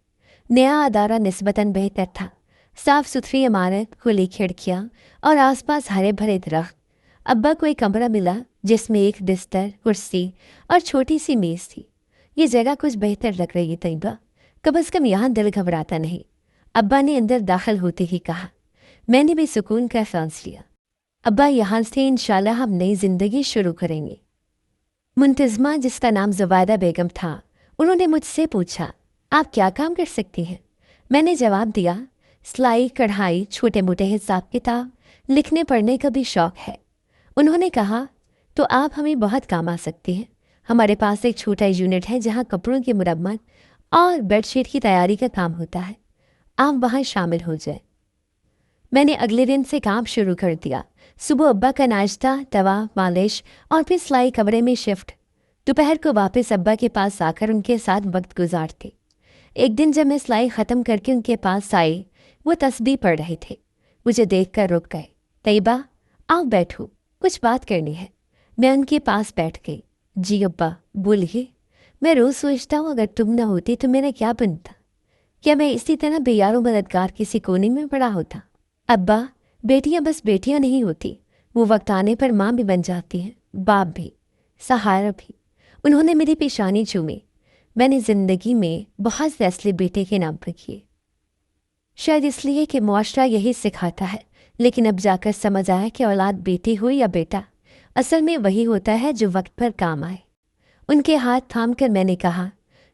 नया अदारा निस्बतन बेहतर था, साफ़ सुथरी इमारत, खुली खिड़कियाँ और आसपास हरे भरे दरख्त। अब्बा को एक कमरा मिला जिसमें एक बिस्तर, कुर्सी और छोटी सी मेज़ थी। ये जगह कुछ बेहतर लग रही है तैयबा, कम से कम यहाँ दिल घबराता नहीं, अब्बा ने अंदर दाखिल होते ही कहा। मैंने भी सुकून का सांस लिया। अब्बा, यहाँ से इंशाल्लाह हम नई ज़िंदगी शुरू करेंगे। मुंतज़मा, जिसका नाम ज़ुबैदा बेगम था, उन्होंने मुझसे पूछा, आप क्या काम कर सकती हैं? मैंने जवाब दिया, सिलाई, कढ़ाई, छोटे मोटे हिसाब किताब, लिखने पढ़ने का भी शौक़ है। उन्होंने कहा, तो आप हमें बहुत काम आ सकती हैं। हमारे पास एक छोटा यूनिट है जहाँ कपड़ों की मुरम्मत और बेडशीट की तैयारी का काम होता है, आप वहाँ शामिल हो जाए। मैंने अगले दिन से काम शुरू कर दिया। सुबह अब्बा का नाश्ता, दवा, मालिश और फिर सिलाई कमरे में शिफ्ट। दोपहर को वापस अब्बा के पास आकर उनके साथ वक्त गुजारते। एक दिन जब मैं सिलाई ख़त्म करके उनके पास आई, वो तस्बीह पढ़ रहे थे। मुझे देखकर रुक गए। तैयबा, आओ बैठो, कुछ बात करनी है। मैं उनके पास बैठ गई। जी अब्बा, बोलिए। मैं रोज़ सोचता हूँ अगर तुम न होती तो मेरा क्या बनता? क्या मैं इसी तरह बेयारो मददगार किसी कोने में पड़ा होता? अब्बा, बेटियां बस बेटियां नहीं होती, वो वक्त आने पर माँ भी बन जाती हैं, बाप भी, सहारा भी। उन्होंने मेरी पेशानी चूमी। मैंने ज़िंदगी में बहुत फैसले बेटे के नाम पर किए, शायद इसलिए कि मुआशरा यही सिखाता है, लेकिन अब जाकर समझ आया कि औलाद बेटी हो या बेटा, असल में वही होता है जो वक्त पर काम आए। उनके हाथ थाम कर मैंने कहा,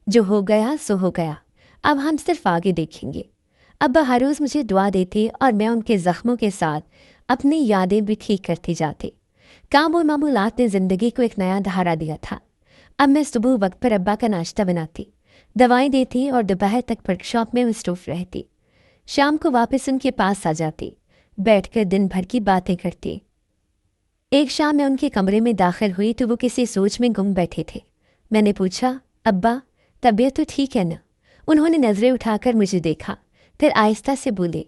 जो हो गया सो हो गया, अब हम सिर्फ आगे देखेंगे। अब्बा हर रोज़ मुझे दुआ देते और मैं उनके ज़ख्मों के साथ अपनी यादें भी ठीक करती जाती। काम और मामूलात ने ज़िंदगी को एक नया धारा दिया था। अब मैं सुबह वक्त पर अब्बा का नाश्ता बनाती, दवाएं देती और दोपहर तक वर्कशॉप में मसरूफ़ रहती। शाम को वापस उनके पास आ जाती, बैठकर दिन भर की बातें करती। एक शाम मैं उनके कमरे में दाखिल हुई तो वो किसी सोच में गुम बैठे थे। मैंने पूछा, अब्बा, तबीयत तो ठीक है ना? उन्होंने नज़रें उठाकर मुझे देखा, फिर आहिस्ता से बोले,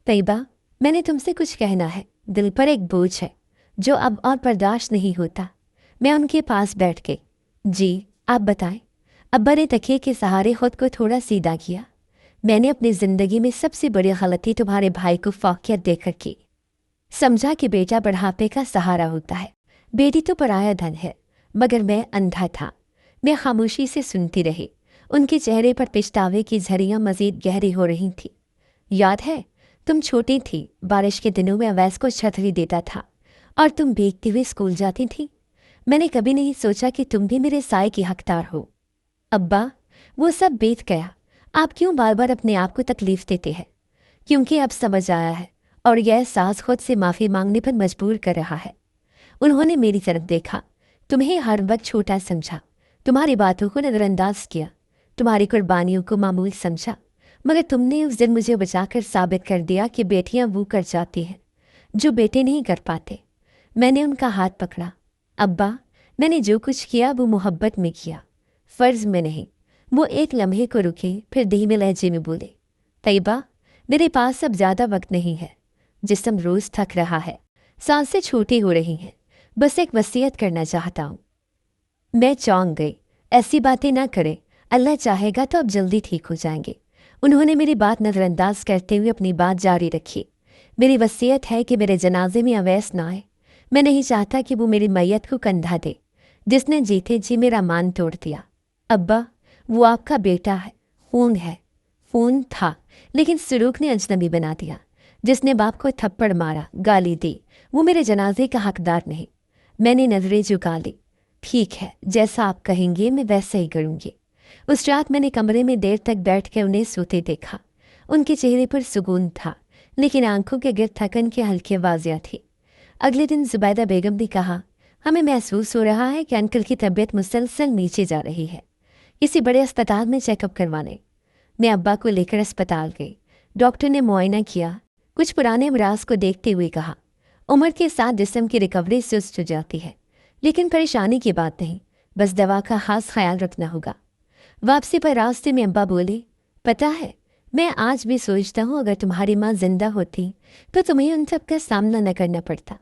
तैयबा, मैंने तुमसे कुछ कहना है। दिल पर एक बोझ है जो अब और बर्दाश्त नहीं होता। मैं उनके पास बैठ गई। जी, आप बताएं। अब्बा ने तकिए के सहारे खुद को थोड़ा सीधा किया। मैंने अपनी ज़िंदगी में सबसे बड़ी गलती तुम्हारे भाई को फौकियत देकर की। समझा कि बेटा बढ़ापे का सहारा होता है, बेटी तो पराया धन है। मगर मैं अंधा था। मैं खामोशी से सुनती रही। उनके चेहरे पर पछतावे की झरियाँ मज़ीद गहरी हो रही थी। याद है, तुम छोटी थी, बारिश के दिनों में अवैस को छतरी देता था और तुम भीगती हुई स्कूल जाती थी। मैंने कभी नहीं सोचा कि तुम भी मेरे साए की हकदार हो। अब्बा, वो सब बीत गया। आप क्यों बार बार अपने आप को तकलीफ़ देते हैं? क्योंकि अब समझ आया है और यह एहसास खुद से माफ़ी मांगने पर मजबूर कर रहा है। उन्होंने मेरी तरफ देखा। तुम्हें हर वक्त छोटा समझा, तुम्हारी बातों को नज़रअंदाज किया, तुम्हारी कुर्बानियों को मामूल समझा। मगर तुमने उस दिन मुझे बचाकर साबित कर दिया कि बेटियां वो कर जाती हैं जो बेटे नहीं कर पाते। मैंने उनका हाथ पकड़ा। अब्बा, मैंने जो कुछ किया वो मोहब्बत में किया, फ़र्ज़ में नहीं। वो एक लम्हे को रुके, फिर धीमे लहजे में बोले, तैयबा, मेरे पास अब ज़्यादा वक्त नहीं है। जिस्म रोज़ थक रहा है, सांसें छोटी हो रही हैं। बस एक वसीयत करना चाहता हूँ। मैं चौंक गई। ऐसी बातें ना करें, अल्लाह चाहेगा तो अब जल्दी ठीक हो जाएंगे। उन्होंने मेरी बात नज़रअंदाज करते हुए अपनी बात जारी रखी। मेरी वसीयत है कि मेरे जनाजे में अवैस ना आए। मैं नहीं चाहता कि वो मेरी मैयत को कंधा दे, जिसने जीते जी मेरा मान तोड़ दिया। अब्बा, वो आपका बेटा है, खून है, खून था, लेकिन सलूक ने अजनबी बना दिया। जिसने बाप को थप्पड़ मारा, गाली दी, वो मेरे जनाजे का हकदार नहीं। मैंने नजरें झुका ली। ठीक है, जैसा आप कहेंगे मैं वैसा ही करूँगी। उस रात मैंने कमरे में देर तक बैठ कर उन्हें सोते देखा। उनके चेहरे पर सुकून था, लेकिन आंखों के गिर्द थकन के हल्के वाजियाँ थी। अगले दिन जुबैदा बेगम ने कहा, हमें महसूस हो रहा है कि अंकल की तबीयत मुसलसल नीचे जा रही है, किसी बड़े अस्पताल में चेकअप करवाने। मैं अब्बा को लेकर अस्पताल गई। डॉक्टर ने मुआयना किया, कुछ पुराने अमराज को देखते हुए कहा, उम्र के साथ जिस्म की रिकवरी सुस्त हो जाती है, लेकिन परेशानी की बात नहीं, बस दवा का खास ख्याल रखना होगा। वापसी पर रास्ते में अब्बा बोले, पता है, मैं आज भी सोचता हूँ अगर तुम्हारी माँ जिंदा होती तो तुम्हें उन सब का सामना न करना पड़ता।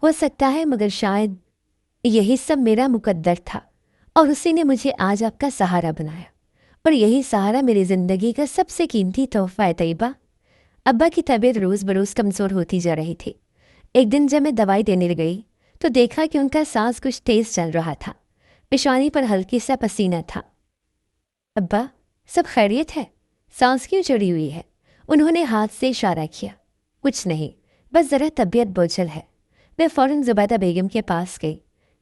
हो सकता है, मगर शायद यही सब मेरा मुकद्दर था और उसी ने मुझे आज आपका सहारा बनाया, और यही सहारा मेरी ज़िंदगी का सबसे कीमती तोहफा है तैयबा। अब्बा की तबीयत रोज़ बरोज़ कमज़ोर होती जा रही थी। एक दिन जब मैं दवाई देने गई तो देखा कि उनका सांस कुछ तेज़ चल रहा था। पेशानी पर हल्की सा पसीना था। अब्बा, सब खैरियत है? सांस क्यों चढ़ी हुई है? उन्होंने हाथ से इशारा किया। कुछ नहीं, बस ज़रा तबीयत बोझल है। मैं फ़ौरन जुबैदा बेगम के पास गई।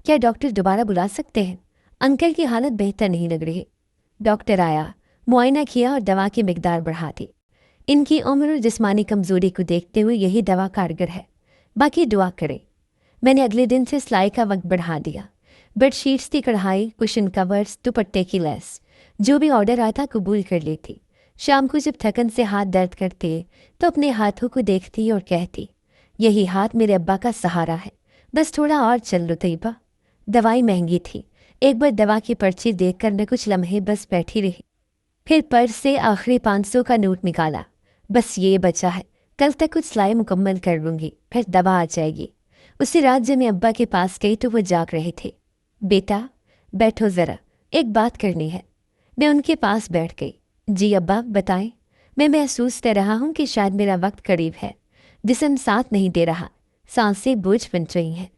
क्या डॉक्टर दोबारा बुला सकते हैं? अंकल की हालत बेहतर नहीं लग रही। डॉक्टर आया, मुआयना किया और दवा की मिकदार बढ़ा दी। इनकी उम्र और जिस्मानी कमज़ोरी को देखते हुए यही दवा कारगर है, बाकी दुआ करें। मैंने अगले दिन से सिलाई का वक्त बढ़ा दिया। बेडशीट्स की कढ़ाई, कुशन कवर्स, दुपट्टे की लेस, जो भी ऑर्डर आता कबूल कर लेती। शाम को जब थकन से हाथ दर्द करते तो अपने हाथों को देखती और कहती, यही हाथ मेरे अब्बा का सहारा है, बस थोड़ा और चल लो तैयबा। दवाई महंगी थी। एक बार दवा की पर्ची देखकर मैं कुछ लम्हे बस बैठी रही। फिर पर्स से आखिरी 500 का नोट निकाला। बस ये बचा है, कल तक कुछ सिलाई मुकम्मल कर लूँगी, फिर दवा आ जाएगी। उसी रात जब मैं अब्बा के पास गई तो वो जाग रहे थे। बेटा, बैठो ज़रा, एक बात करनी है। मैं उनके पास बैठ गई। जी अब्बा, बताएं। मैं महसूस कर रहा हूँ कि शायद मेरा वक्त करीब है। जिस्म साथ नहीं दे रहा, सांसें बोझ बन रही हैं।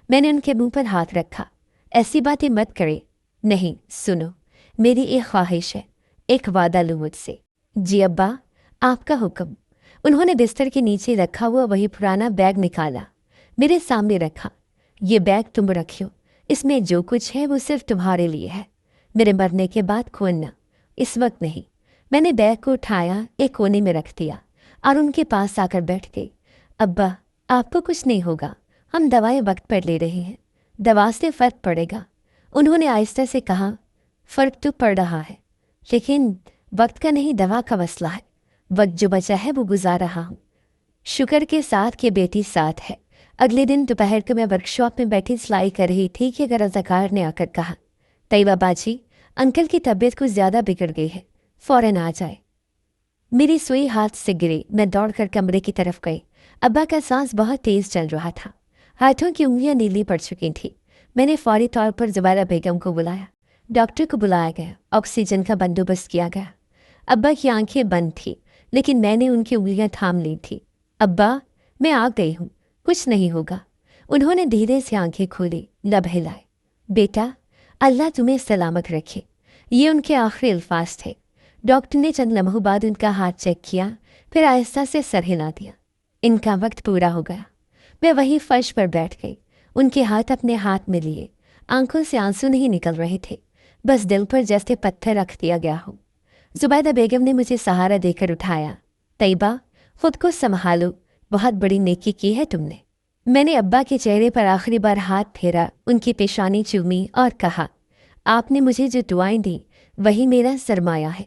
मैंने उनके मुंह पर हाथ रखा। ऐसी बातें मत करें। नहीं, सुनो, मेरी एक ख्वाहिश है, एक वादा लो मुझसे। जी अब्बा, आपका हुक्म। उन्होंने बिस्तर के नीचे रखा हुआ वही पुराना बैग निकाला, मेरे सामने रखा। ये बैग तुम रखियो, इसमें जो कुछ है वो सिर्फ तुम्हारे लिए है। मेरे मरने के बाद खोलना, इस वक्त नहीं। मैंने बैग को उठाया, एक कोने में रख दिया और उनके पास आकर बैठ गई। अब्बा, आपको कुछ नहीं होगा, हम दवाएं वक्त पर ले रहे हैं, दवा से फ़र्क पड़ेगा। उन्होंने आहिस्ता से कहा, फ़र्क तो पड़ रहा है, लेकिन वक्त का नहीं, दवा का मसला है। वक्त जो बचा है वो गुजार रहा हूँ, शुक्र के साथ कि बेटी साथ है। अगले दिन दोपहर को मैं वर्कशॉप में बैठी सिलाई कर रही थी कि अगर रज़ाकार ने आकर कहा, तैयबा बाजी, अंकल की तबीयत कुछ ज़्यादा बिगड़ गई है, फ़ौरन आ जाए। मेरी सुई हाथ से गिरी। मैं दौड़कर कमरे की तरफ गई। अब्बा का सांस बहुत तेज़ चल रहा था, हाथों की उंगलियां नीली पड़ चुकी थी। मैंने फौरी तौर पर जुबैदा बेगम को बुलाया। डॉक्टर को बुलाया गया, ऑक्सीजन का बंदोबस्त किया गया। अब्बा की आंखें बंद थी, लेकिन मैंने उनकी उंगलियां थाम ली थी। अब्बा, मैं आ गई हूँ, कुछ नहीं होगा। उन्होंने धीरे से आंखें खोली, लब हिलाए। बेटा, अल्लाह तुम्हें सलामत रखे। ये उनके आखिरी अल्फाज थे। डॉक्टर ने चंद लम्हों बाद उनका हाथ चेक किया, फिर आहिस्ता से सर हिला दिया। इनका वक्त पूरा हो गया। मैं वही फर्श पर बैठ गई, उनके हाथ अपने हाथ में लिए। आंखों से आंसू नहीं निकल रहे थे, बस दिल पर जैसे पत्थर रख दिया गया हो। जुबैदा बेगम ने मुझे सहारा देकर उठाया। तैयबा, खुद को संभालो, बहुत बड़ी नेकी की है तुमने। मैंने अब्बा के चेहरे पर आखिरी बार हाथ फेरा, उनकी पेशानी चूमी और कहा, आपने मुझे जो दुआएं दी वही मेरा सरमाया है।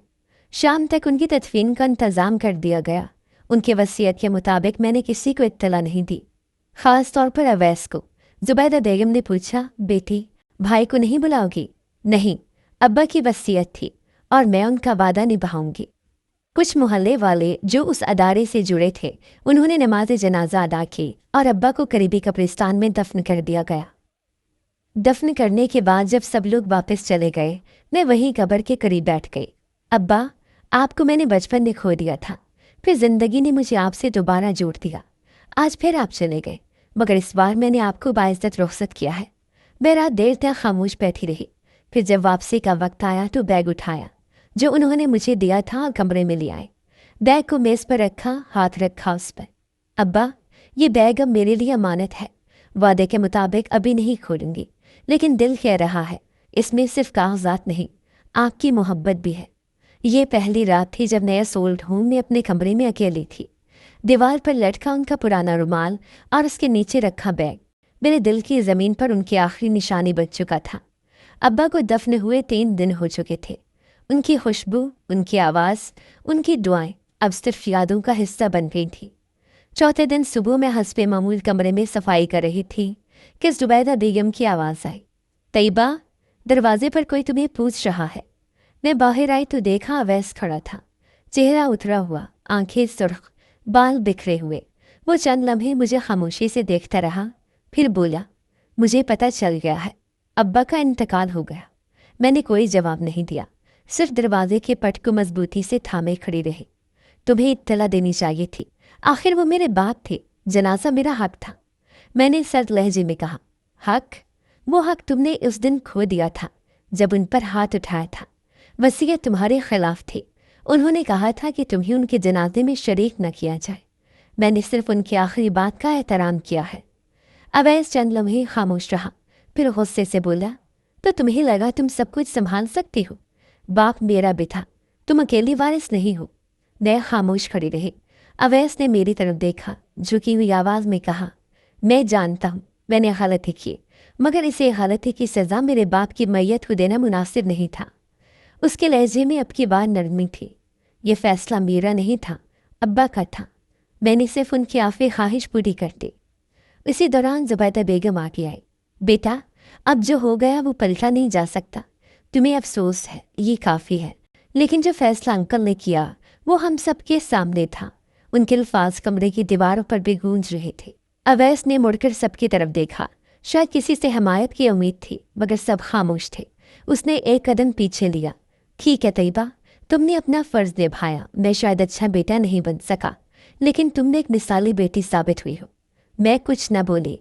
शाम तक उनकी तदफीन का इंतज़ाम कर दिया गया। उनके वसीयत के मुताबिक मैंने किसी को इत्तला नहीं दी, ख़ास तौर पर अवैस को। जुबैदा बेगम ने पूछा, बेटी, भाई को नहीं बुलाओगी? नहीं, अब्बा की वसीयत थी और मैं उनका वादा निभाऊंगी। कुछ मोहल्ले वाले जो उस अदारे से जुड़े थे, उन्होंने नमाज जनाजा अदा की और अब्बा को करीबी कब्रिस्तान में दफन कर दिया गया। दफन करने के बाद जब सब लोग वापस चले गए, मैं वहीं कब्र के करीब बैठ गई। अब्बा, आपको मैंने बचपन में खो दिया था, फिर जिंदगी ने मुझे आपसे दोबारा जोड़ दिया। आज फिर आप चले गए, मगर इस बार मैंने आपको बाइज्जत रुखसत किया है। मैं रात देर तक खामोश बैठी रही। फिर जब वापसी का वक्त आया तो बैग उठाया जो उन्होंने मुझे दिया था और कमरे में ले आए। बैग को मेज़ पर रखा, हाथ रखा उस पर। अब्बा, ये बैग अब मेरे लिए अमानत है। वादे के मुताबिक अभी नहीं खोलूंगी, लेकिन दिल कह रहा है इसमें सिर्फ कागजात नहीं, आपकी मोहब्बत भी है। ये पहली रात थी जब नया सोल्ड होम में अपने कमरे में अकेली थी। दीवार पर लटका उनका पुराना रुमाल और उसके नीचे रखा बैग मेरे दिल की ज़मीन पर उनकी आखिरी निशानी बन चुका था। अब्बा को दफन हुए 3 दिन हो चुके थे। उनकी खुशबू, उनकी आवाज़, उनकी दुआएं अब सिर्फ यादों का हिस्सा बन गई थी। चौथे दिन सुबह मैं हस्बे मामूल कमरे में सफाई कर रही थी कि जुबैदा बेगम की आवाज़ आई, तैयबा, दरवाजे पर कोई तुम्हें पूछ रहा है। मैं बाहर आई तो देखा अवैस खड़ा था, चेहरा उतरा हुआ, आंखें सुर्ख, बाल बिखरे हुए। वो चंद लम्हे मुझे खामोशी से देखता रहा, फिर बोला, मुझे पता चल गया है, अब्बा का इंतकाल हो गया। मैंने कोई जवाब नहीं दिया, सिर्फ दरवाजे के पट को मजबूती से थामे खड़ी रही। तुम्हें इत्तला देनी चाहिए थी, आखिर वो मेरे बाप थे, जनाजा मेरा हक था। मैंने सर्द लहजे में कहा, हक? वो हक तुमने उस दिन खो दिया था जब उन पर हाथ उठाया था। वसीयत तुम्हारे खिलाफ थी। उन्होंने कहा था कि तुम्हें उनके जनाजे में शरीक न किया जाए। मैंने सिर्फ उनकी आखिरी बात का एहतराम किया है। अवैस चंद लम्हे खामोश रहा, फिर गुस्से से बोला, तो तुम्हें लगा तुम सब कुछ संभाल सकती हो? बाप मेरा भी था, तुम अकेली वारिस नहीं हो। मैं खामोश खड़ी रही। अवैस ने मेरी तरफ देखा, झुकी हुई आवाज़ में कहा, मैं जानता हूँ मैंने गलती की, मगर इसे गलती की सज़ा मेरे बाप की मैयत को देना मुनासिब नहीं था। उसके लहजे में अब की बात नरमी थी। ये फैसला मेरा नहीं था, अब्बा का था। मैंने सिर्फ उनकी आफ़े ख्वाहिश पूरी कर दी। इसी दौरान जुबैदा बेगम आगे आई। बेटा, अब जो हो गया वो पलटा नहीं जा सकता। तुम्हें अफसोस है, ये काफ़ी है, लेकिन जो फैसला अंकल ने किया वो हम सबके सामने था। उनके अल्फाज कमरे की दीवारों पर भी गूंज रहे थे। अवैस ने मुड़कर सबकी तरफ देखा। शायद किसी से हमायत की उम्मीद थी, मगर सब खामोश थे। उसने एक कदम पीछे लिया। ठीक है तैयबा, तुमने अपना फ़र्ज़ निभाया। मैं शायद अच्छा बेटा नहीं बन सका, लेकिन तुमने एक मिसाली बेटी साबित हुई हो। मैं कुछ न बोली,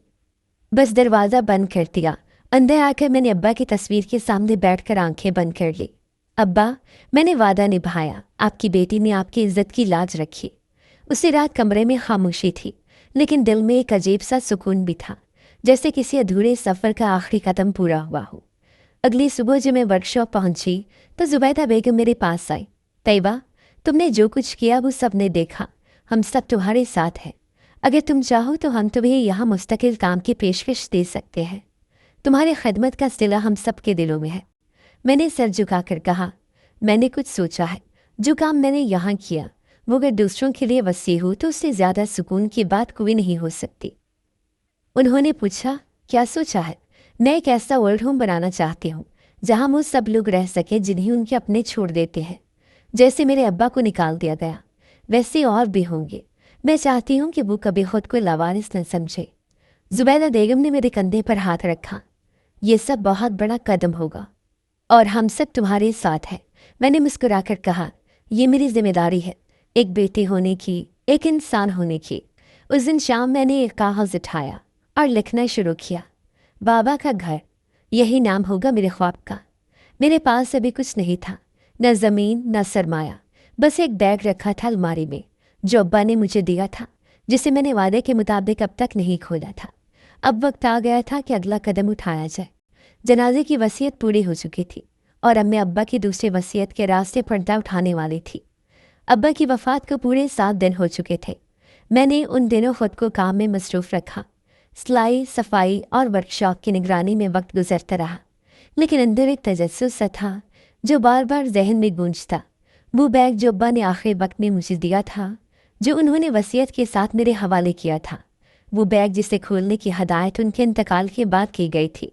बस दरवाज़ा बंद कर दिया। अंदर आकर मैंने अब्बा की तस्वीर के सामने बैठकर आंखें बंद कर ली। अब्बा, मैंने वादा निभाया, आपकी बेटी ने आपकी इज्जत की लाज रखी। उसी रात कमरे में खामोशी थी, लेकिन दिल में एक अजीब सा सुकून भी था, जैसे किसी अधूरे सफ़र का आखिरी कदम पूरा हुआ हो। अगली सुबह जब मैं वर्कशॉप पहुंची तो जुबैदा बेगम मेरे पास आई। तैयबा, तुमने जो कुछ किया वो सब ने देखा। हम सब तुम्हारे साथ हैं। अगर तुम चाहो तो हम तुम्हें यहाँ मुस्तकिल काम की पेशकश दे सकते हैं। तुम्हारी खिदमत का सिला हम सब के दिलों में है। मैंने सर झुकाकर कहा, मैंने कुछ सोचा है। जो काम मैंने यहाँ किया वो अगर दूसरों के लिए वसी हो तो उससे ज़्यादा सुकून की बात कोई नहीं हो सकती। उन्होंने पूछा, क्या सोचा है? मैं एक ऐसा वर्ल्ड होम बनाना चाहती हूँ जहाँ वो सब लोग रह सके जिन्हें उनके अपने छोड़ देते हैं। जैसे मेरे अब्बा को निकाल दिया गया, वैसे और भी होंगे। मैं चाहती हूँ कि वो कभी खुद को लावारिस न समझे। जुबैदा बेगम ने मेरे कंधे पर हाथ रखा। ये सब बहुत बड़ा कदम होगा और हम सब तुम्हारे साथ हैं। मैंने मुस्कुराकर कहा, ये मेरी जिम्मेदारी है, एक बेटी होने की, एक इंसान होने की। उस दिन शाम मैंने एक कागज़ उठाया और लिखना शुरू किया, बाबा का घर, यही नाम होगा मेरे ख्वाब का। मेरे पास अभी कुछ नहीं था, न ज़मीन न सरमाया, बस एक बैग रखा था अलमारी में जो अब्बा ने मुझे दिया था, जिसे मैंने वादे के मुताबिक अब तक नहीं खोला था। अब वक्त आ गया था कि अगला कदम उठाया जाए। जनाजे की वसीयत पूरी हो चुकी थी और अब मैं अब्बा की दूसरी वसीयत के रास्ते पर्दा उठाने वाली थी। अब्बा की वफ़ात को पूरे 7 दिन हो चुके थे। मैंने उन दिनों खुद को काम में मसरूफ़ रखा। सिलाई, सफाई और वर्कशॉप की निगरानी में वक्त गुजरता रहा, लेकिन अंदर एक तजस्सुस सा था जो बार बार जहन में गूंजता। वो बैग जो अब्बा ने आखिरी वक्त में मुझे दिया था, जो उन्होंने वसीयत के साथ मेरे हवाले किया था, वो बैग जिसे खोलने की हदायत उनके इंतकाल के बाद की गई थी।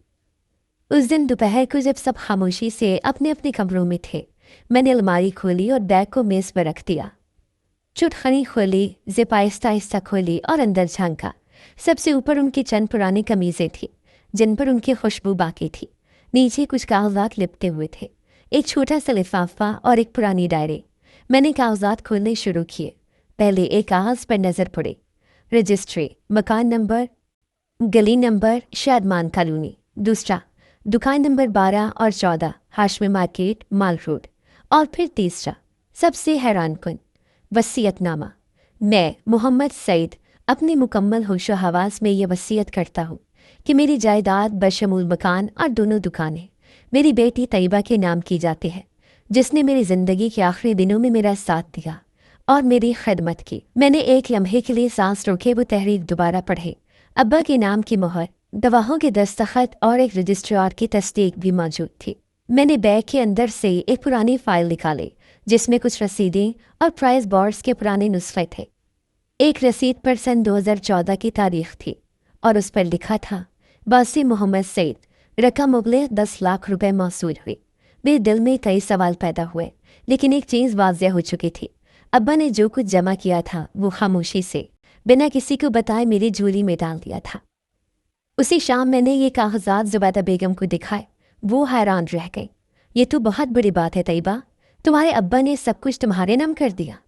उस दिन दोपहर को जब सब खामोशी से अपने अपने कमरों में थे, मैंने अलमारी खोली और बैग को मेज़ पर रख दिया। चुटखनी खोली, ज़िप आहिस्ता आहिस्ता खोली और अंदर झांका। सबसे ऊपर उनकी चंद पुरानी कमीज़ें थी जिन पर उनकी खुशबू बाकी थी। नीचे कुछ कागजात लिपटे हुए थे, एक छोटा सा लिफाफा और एक पुरानी डायरी। मैंने कागजात खोलने शुरू किए। पहले एक कागज पर नज़र पड़ी। रजिस्ट्री, मकान नंबर, गली नंबर शादमान कॉलोनी। दूसरा, दुकान नंबर 12 और 14, हाशमी मार्केट, माल रोड। और फिर तीसरा, सबसे हैरानकुन, वसीयतनामा। मैं मोहम्मद सईद अपने मुकम्मल होशो हवास में ये वसीयत करता हूँ कि मेरी जायदाद बशमूल मकान और दोनों दुकानें मेरी बेटी तैयबा के नाम की जाती है, जिसने मेरी ज़िंदगी के आखिरी दिनों में मेरा साथ दिया और मेरी खिदमत की। मैंने एक लम्हे के लिए सांस रोके वो तहरीर दोबारा पढ़े। अब्बा के नाम की मोहर, गवाहों के दस्तखत और एक रजिस्ट्रार की तस्दीक भी मौजूद थी। मैंने बैग के अंदर से एक पुरानी फाइल निकाली जिसमें कुछ रसीदें और प्राइस बोर्ड्स के पुराने नुस्खे थे। एक रसीद पर सन 2014 की तारीख थी और उस पर लिखा था, बासी मोहम्मद सईद, रकम मुबलग 10 लाख रुपए मौसूल हुई। मेरे दिल में कई सवाल पैदा हुए, लेकिन एक चीज़ वाज़ेह हो चुकी थी। अब्बा ने जो कुछ जमा किया था वो खामोशी से बिना किसी को बताए मेरी झोली में डाल दिया था। उसी शाम मैंने ये कागजात ज़ुबैदा बेगम को दिखाए। वो हैरान रह गई। ये तो बहुत बड़ी बात है तैयबा, तुम्हारे अब्बा ने सब कुछ तुम्हारे नाम कर दिया।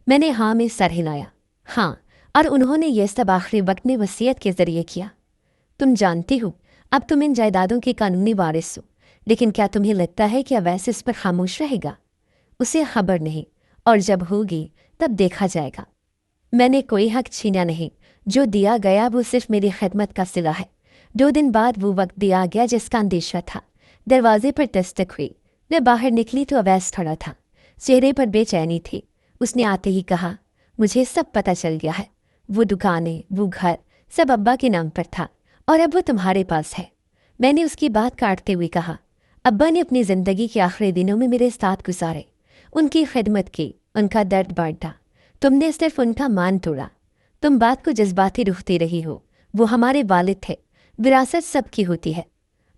मैंने हाँ में सर हिलाया। हाँ, और उन्होंने ये सब आखिरी वक्त में वसीयत के ज़रिए किया। तुम जानती हो अब तुम इन जायदादों के कानूनी वारिस हो, लेकिन क्या तुम्हें लगता है कि अवैस इस पर खामोश रहेगा? उसे खबर नहीं, और जब होगी तब देखा जाएगा। मैंने कोई हक छीना नहीं। जो दिया गया वो सिर्फ मेरी खिदमत का सिला है। 2 दिन बाद वो वक्त दिया गया जिसका अंदेशा था। दरवाजे पर दस्तक हुई। मैं बाहर निकली तो अवैस खड़ा था। चेहरे पर बेचैनी थी। उसने आते ही कहा, मुझे सब पता चल गया है। वो दुकानें, वो घर, सब अब्बा के नाम पर था और अब वो तुम्हारे पास है। मैंने उसकी बात काटते हुए कहा, अब्बा ने अपनी ज़िंदगी के आखिरी दिनों में मेरे साथ गुजारे, उनकी खिदमत की, उनका दर्द बांटा। तुमने सिर्फ उनका मान तोड़ा। तुम बात को जज्बाती रुखती रही हो। वो हमारे वालिद थे। विरासत सबकी होती है।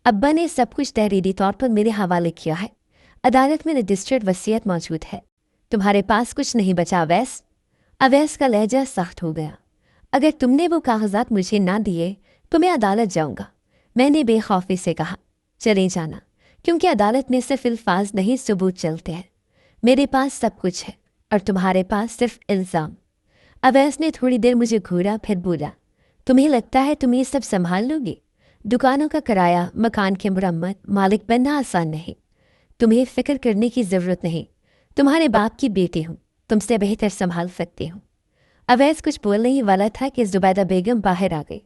अब्बा ने सब कुछ तहरीरी तौर पर मेरे हवाले किया है। अदालत में रजिस्टर्ड वसीयत मौजूद है। तुम्हारे पास कुछ नहीं बचा अवैस। अवैस का लहजा सख्त हो गया। अगर तुमने वो कागजात मुझे ना दिए तो मैं अदालत जाऊंगा। मैंने बेखौफी से कहा, चले जाना, क्योंकि अदालत में सिर्फ अल्फाज नहीं सबूत चलते हैं। मेरे पास सब कुछ है और तुम्हारे पास सिर्फ इल्ज़ाम। अवैस ने थोड़ी देर मुझे घूरा, फिर बोला, तुम्हें लगता है तुम ये सब संभाल लोगी? दुकानों का किराया, मकान की मरम्मत, मालिक बनना आसान नहीं। तुम्हें फ़िक्र करने की ज़रूरत नहीं। तुम्हारे बाप की बेटी हूँ, तुमसे बेहतर संभाल सकती हूँ। अवैस कुछ बोलने ही वाला था कि ज़ुबैदा बेगम बाहर आ गई।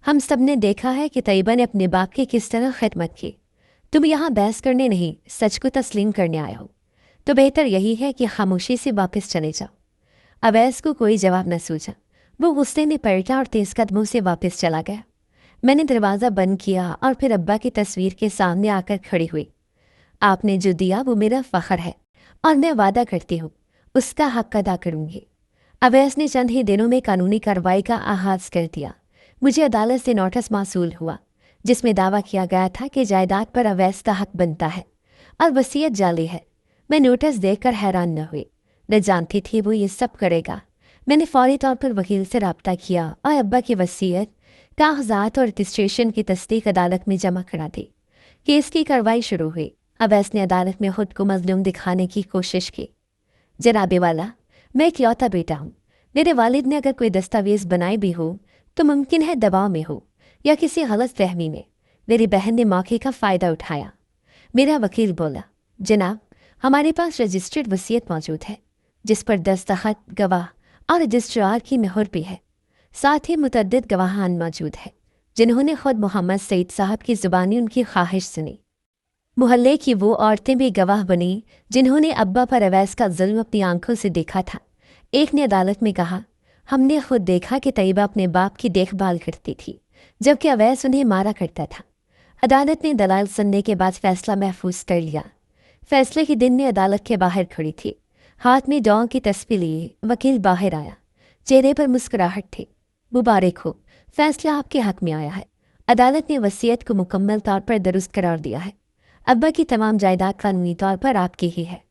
हम सब ने देखा है कि तैयबा ने अपने बाप की किस तरह खिदमत की। तुम यहाँ बहस करने नहीं, सच को तस्लीम करने आए हो, तो बेहतर यही है कि खामोशी से वापस चले जाओ। अवैस को कोई जवाब न सूझा। वो गुस्से में पलटा और तेज़ कदमों से वापस चला गया। मैंने दरवाज़ा बंद किया और फिर अब्बा की तस्वीर के सामने आकर खड़ी हुई। आपने जो दिया वो मेरा फ़ख्र है और मैं वादा करती हूँ उसका हक अदा करूँगी। अवैस ने चंद ही दिनों में कानूनी कार्रवाई का आगाज़ कर दिया। मुझे अदालत से नोटिस मौसूल हुआ जिसमें दावा किया गया था कि जायदाद पर अवैस का हक बनता है और वसीयत जाली है। मैं नोटिस देखकर हैरान न हुई। मैं जानती थी वो ये सब करेगा। मैंने फौरी तौर पर वकील से रब्ता किया और अब्बा की वसीयत, कागजात और रजिस्ट्रेशन की तस्दीक अदालत में जमा करा दी। केस की कार्रवाई शुरू हुई। अवैस ने अदालत में खुद को मजलूम दिखाने की कोशिश की। जनाबे वाला, मैं इकलौता बेटा हूँ। मेरे वालिद ने अगर कोई दस्तावेज़ बनाए भी हो तो मुमकिन है दबाव में हो या किसी गलत फहमी में। मेरी बहन ने मौके का फ़ायदा उठाया। मेरा वकील बोला, जनाब, हमारे पास रजिस्टर्ड वसीयत मौजूद है जिस पर दस्तखत, गवाह और रजिस्ट्रार की मोहर भी है। साथ ही मुतअद्दिद गवाहान मौजूद है जिन्होंने खुद मोहम्मद सईद साहब की ज़ुबानी उनकी ख्वाहिश सुनी। मोहल्ले की वो औरतें भी गवाह बनी जिन्होंने अब्बा पर अवैस का जुल्म अपनी आंखों से देखा था। एक ने अदालत में कहा, हमने खुद देखा कि तैयबा अपने बाप की देखभाल करती थी जबकि अवैस उन्हें मारा करता था। अदालत ने दलाल सुनने के बाद फैसला महफूज कर लिया। फैसले के दिन में अदालत के बाहर खड़ी थी, हाथ में डॉ की तस्वीर लिए। वकील बाहर आया, चेहरे पर मुस्कुराहट थी। मुबारक हो, फैसला आपके हक में आया है। अदालत ने वसीयत को मुकम्मल तौर पर दुरुस्त करार दिया है। अब्बा की तमाम जायदाद कानूनी तौर पर आपकी ही है।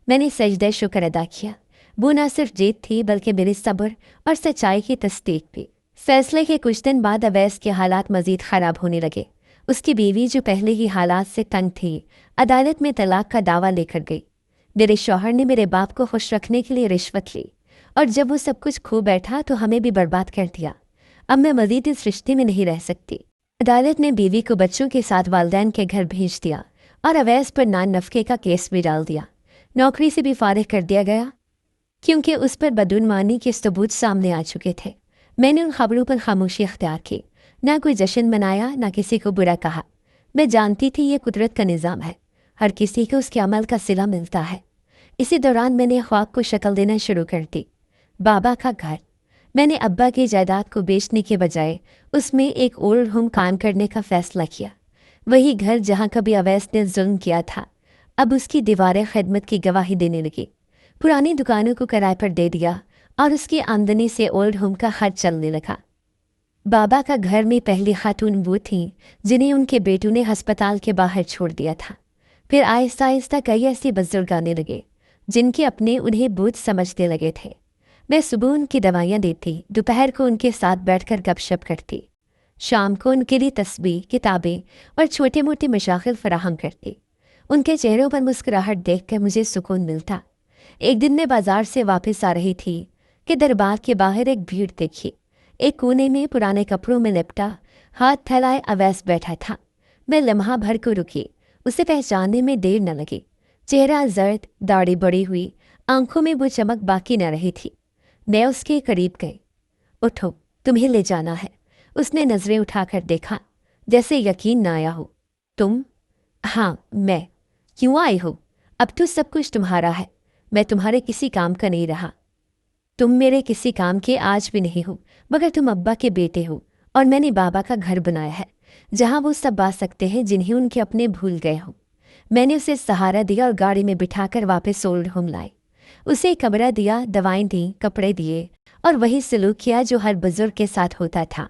मैंने सजदे शुक्र अदा किया। वो न सिर्फ जीत थी बल्कि मेरे सब्र और सच्चाई की तस्दीक भी। फैसले के कुछ दिन बाद अवैस के हालात मजीद ख़राब होने लगे। उसकी बीवी, जो पहले ही हालात से तंग थी, अदालत में तलाक का दावा लेकर गई। मेरे शौहर ने मेरे बाप को खुश रखने के लिए रिश्वत ली, और जब वो सब कुछ खो बैठा तो हमें भी बर्बाद कर दिया। अब मैं मजीद इस रिश्ते में नहीं रह सकती। अदालत ने बीवी को बच्चों के साथ वालदैन के घर भेज दिया और अवैस पर नान नफके का केस भी डाल दिया। नौकरी से भी फारिग कर दिया गया, क्योंकि उस पर बदुनमानी के सबूत सामने आ चुके थे। मैंने उन खबरों पर खामोशी अख्तियार की, ना कोई जश्न मनाया, ना किसी को बुरा कहा। मैं जानती थी ये कुदरत का निज़ाम है, हर किसी को उसके अमल का सिला मिलता है। इसी दौरान मैंने ख्वाब को शक्ल देना शुरू कर दी। बाबा का घर। मैंने अब्बा की जायदाद को बेचने के बजाय उसमें एक ओल्ड होम कायम करने का फ़ैसला किया। वही घर जहाँ कभी अवैस ने जुल्म किया था, अब उसकी दीवारें खिदमत की गवाही देने लगी। पुरानी दुकानों को किराए पर दे दिया और उसकी आमदनी से ओल्ड होम का खर्च चलने लगा। बाबा का घर में पहली खातून वो थीं जिन्हें उनके बेटों ने अस्पताल के बाहर छोड़ दिया था। फिर आहिस्ता आहिस्ता कई ऐसे बुजुर्ग आने लगे जिनके अपने उन्हें बोझ समझने लगे थे। मैं सुबह उनकी दवाइयाँ देती, दोपहर को उनके साथ बैठकर गपशप करती, शाम को उनके लिए तस्बीह, किताबें और छोटे मोटे मशागिल फराहम करती। उनके चेहरों पर मुस्कुराहट देखकर मुझे सुकून मिलता। एक दिन मैं बाजार से वापस आ रही थी कि दरबार के बाहर एक भीड़ देखी। एक कोने में पुराने कपड़ों में लिपटा, हाथ फैलाए अवैस बैठा था। मैं लम्हा भर को रुकी, उसे पहचानने में देर न लगी। चेहरा जर्द, दाढ़ी बड़ी हुई, आंखों में वो चमक बाकी न रही थी। मैं उसके करीब गई। उठो, तुम्हें ले जाना है। उसने नजरें उठाकर देखा, जैसे यकीन न आया हो। तुम? हाँ, मैं। क्यों आई हो? अब तो सब कुछ तुम्हारा है, मैं तुम्हारे किसी काम का नहीं रहा। तुम मेरे किसी काम के आज भी नहीं हो, मगर तुम अब्बा के बेटे हो, और मैंने बाबा का घर बनाया है जहाँ वो सब बा सकते हैं जिन्हें उनके अपने भूल गए हों। मैंने उसे सहारा दिया और गाड़ी में बिठाकर वापस ओल्ड होम लाई। उसे कमरा दिया, दवाएं दी, कपड़े दिए, और वही सलूक किया जो हर बुजुर्ग के साथ होता था।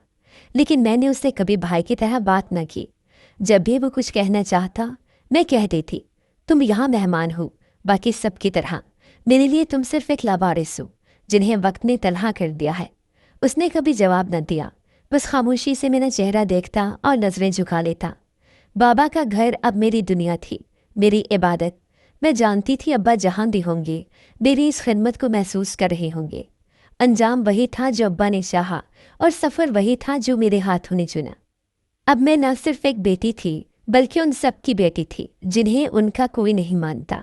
लेकिन मैंने उससे कभी भाई की तरह बात न की। जब भी वो कुछ कहना चाहता, मैं कह देती, तुम यहाँ मेहमान हो, बाकी सबकी तरह। मेरे लिए तुम सिर्फ एक लावारिस हो जिन्हें वक्त ने तलहा कर दिया है। उसने कभी जवाब न दिया, बस खामोशी से मेरा चेहरा देखता और नजरें झुका लेता। बाबा का घर अब मेरी दुनिया थी, मेरी इबादत। मैं जानती थी अब्बा जहाँ भी होंगे मेरी इस खिदमत को महसूस कर रहे होंगे। अंजाम वही था जो अब्बा ने चाहा, और सफ़र वही था जो मेरे हाथों ने चुना। अब मैं न सिर्फ एक बेटी थी, बल्कि उन सब की बेटी थी जिन्हें उनका कोई नहीं मानता।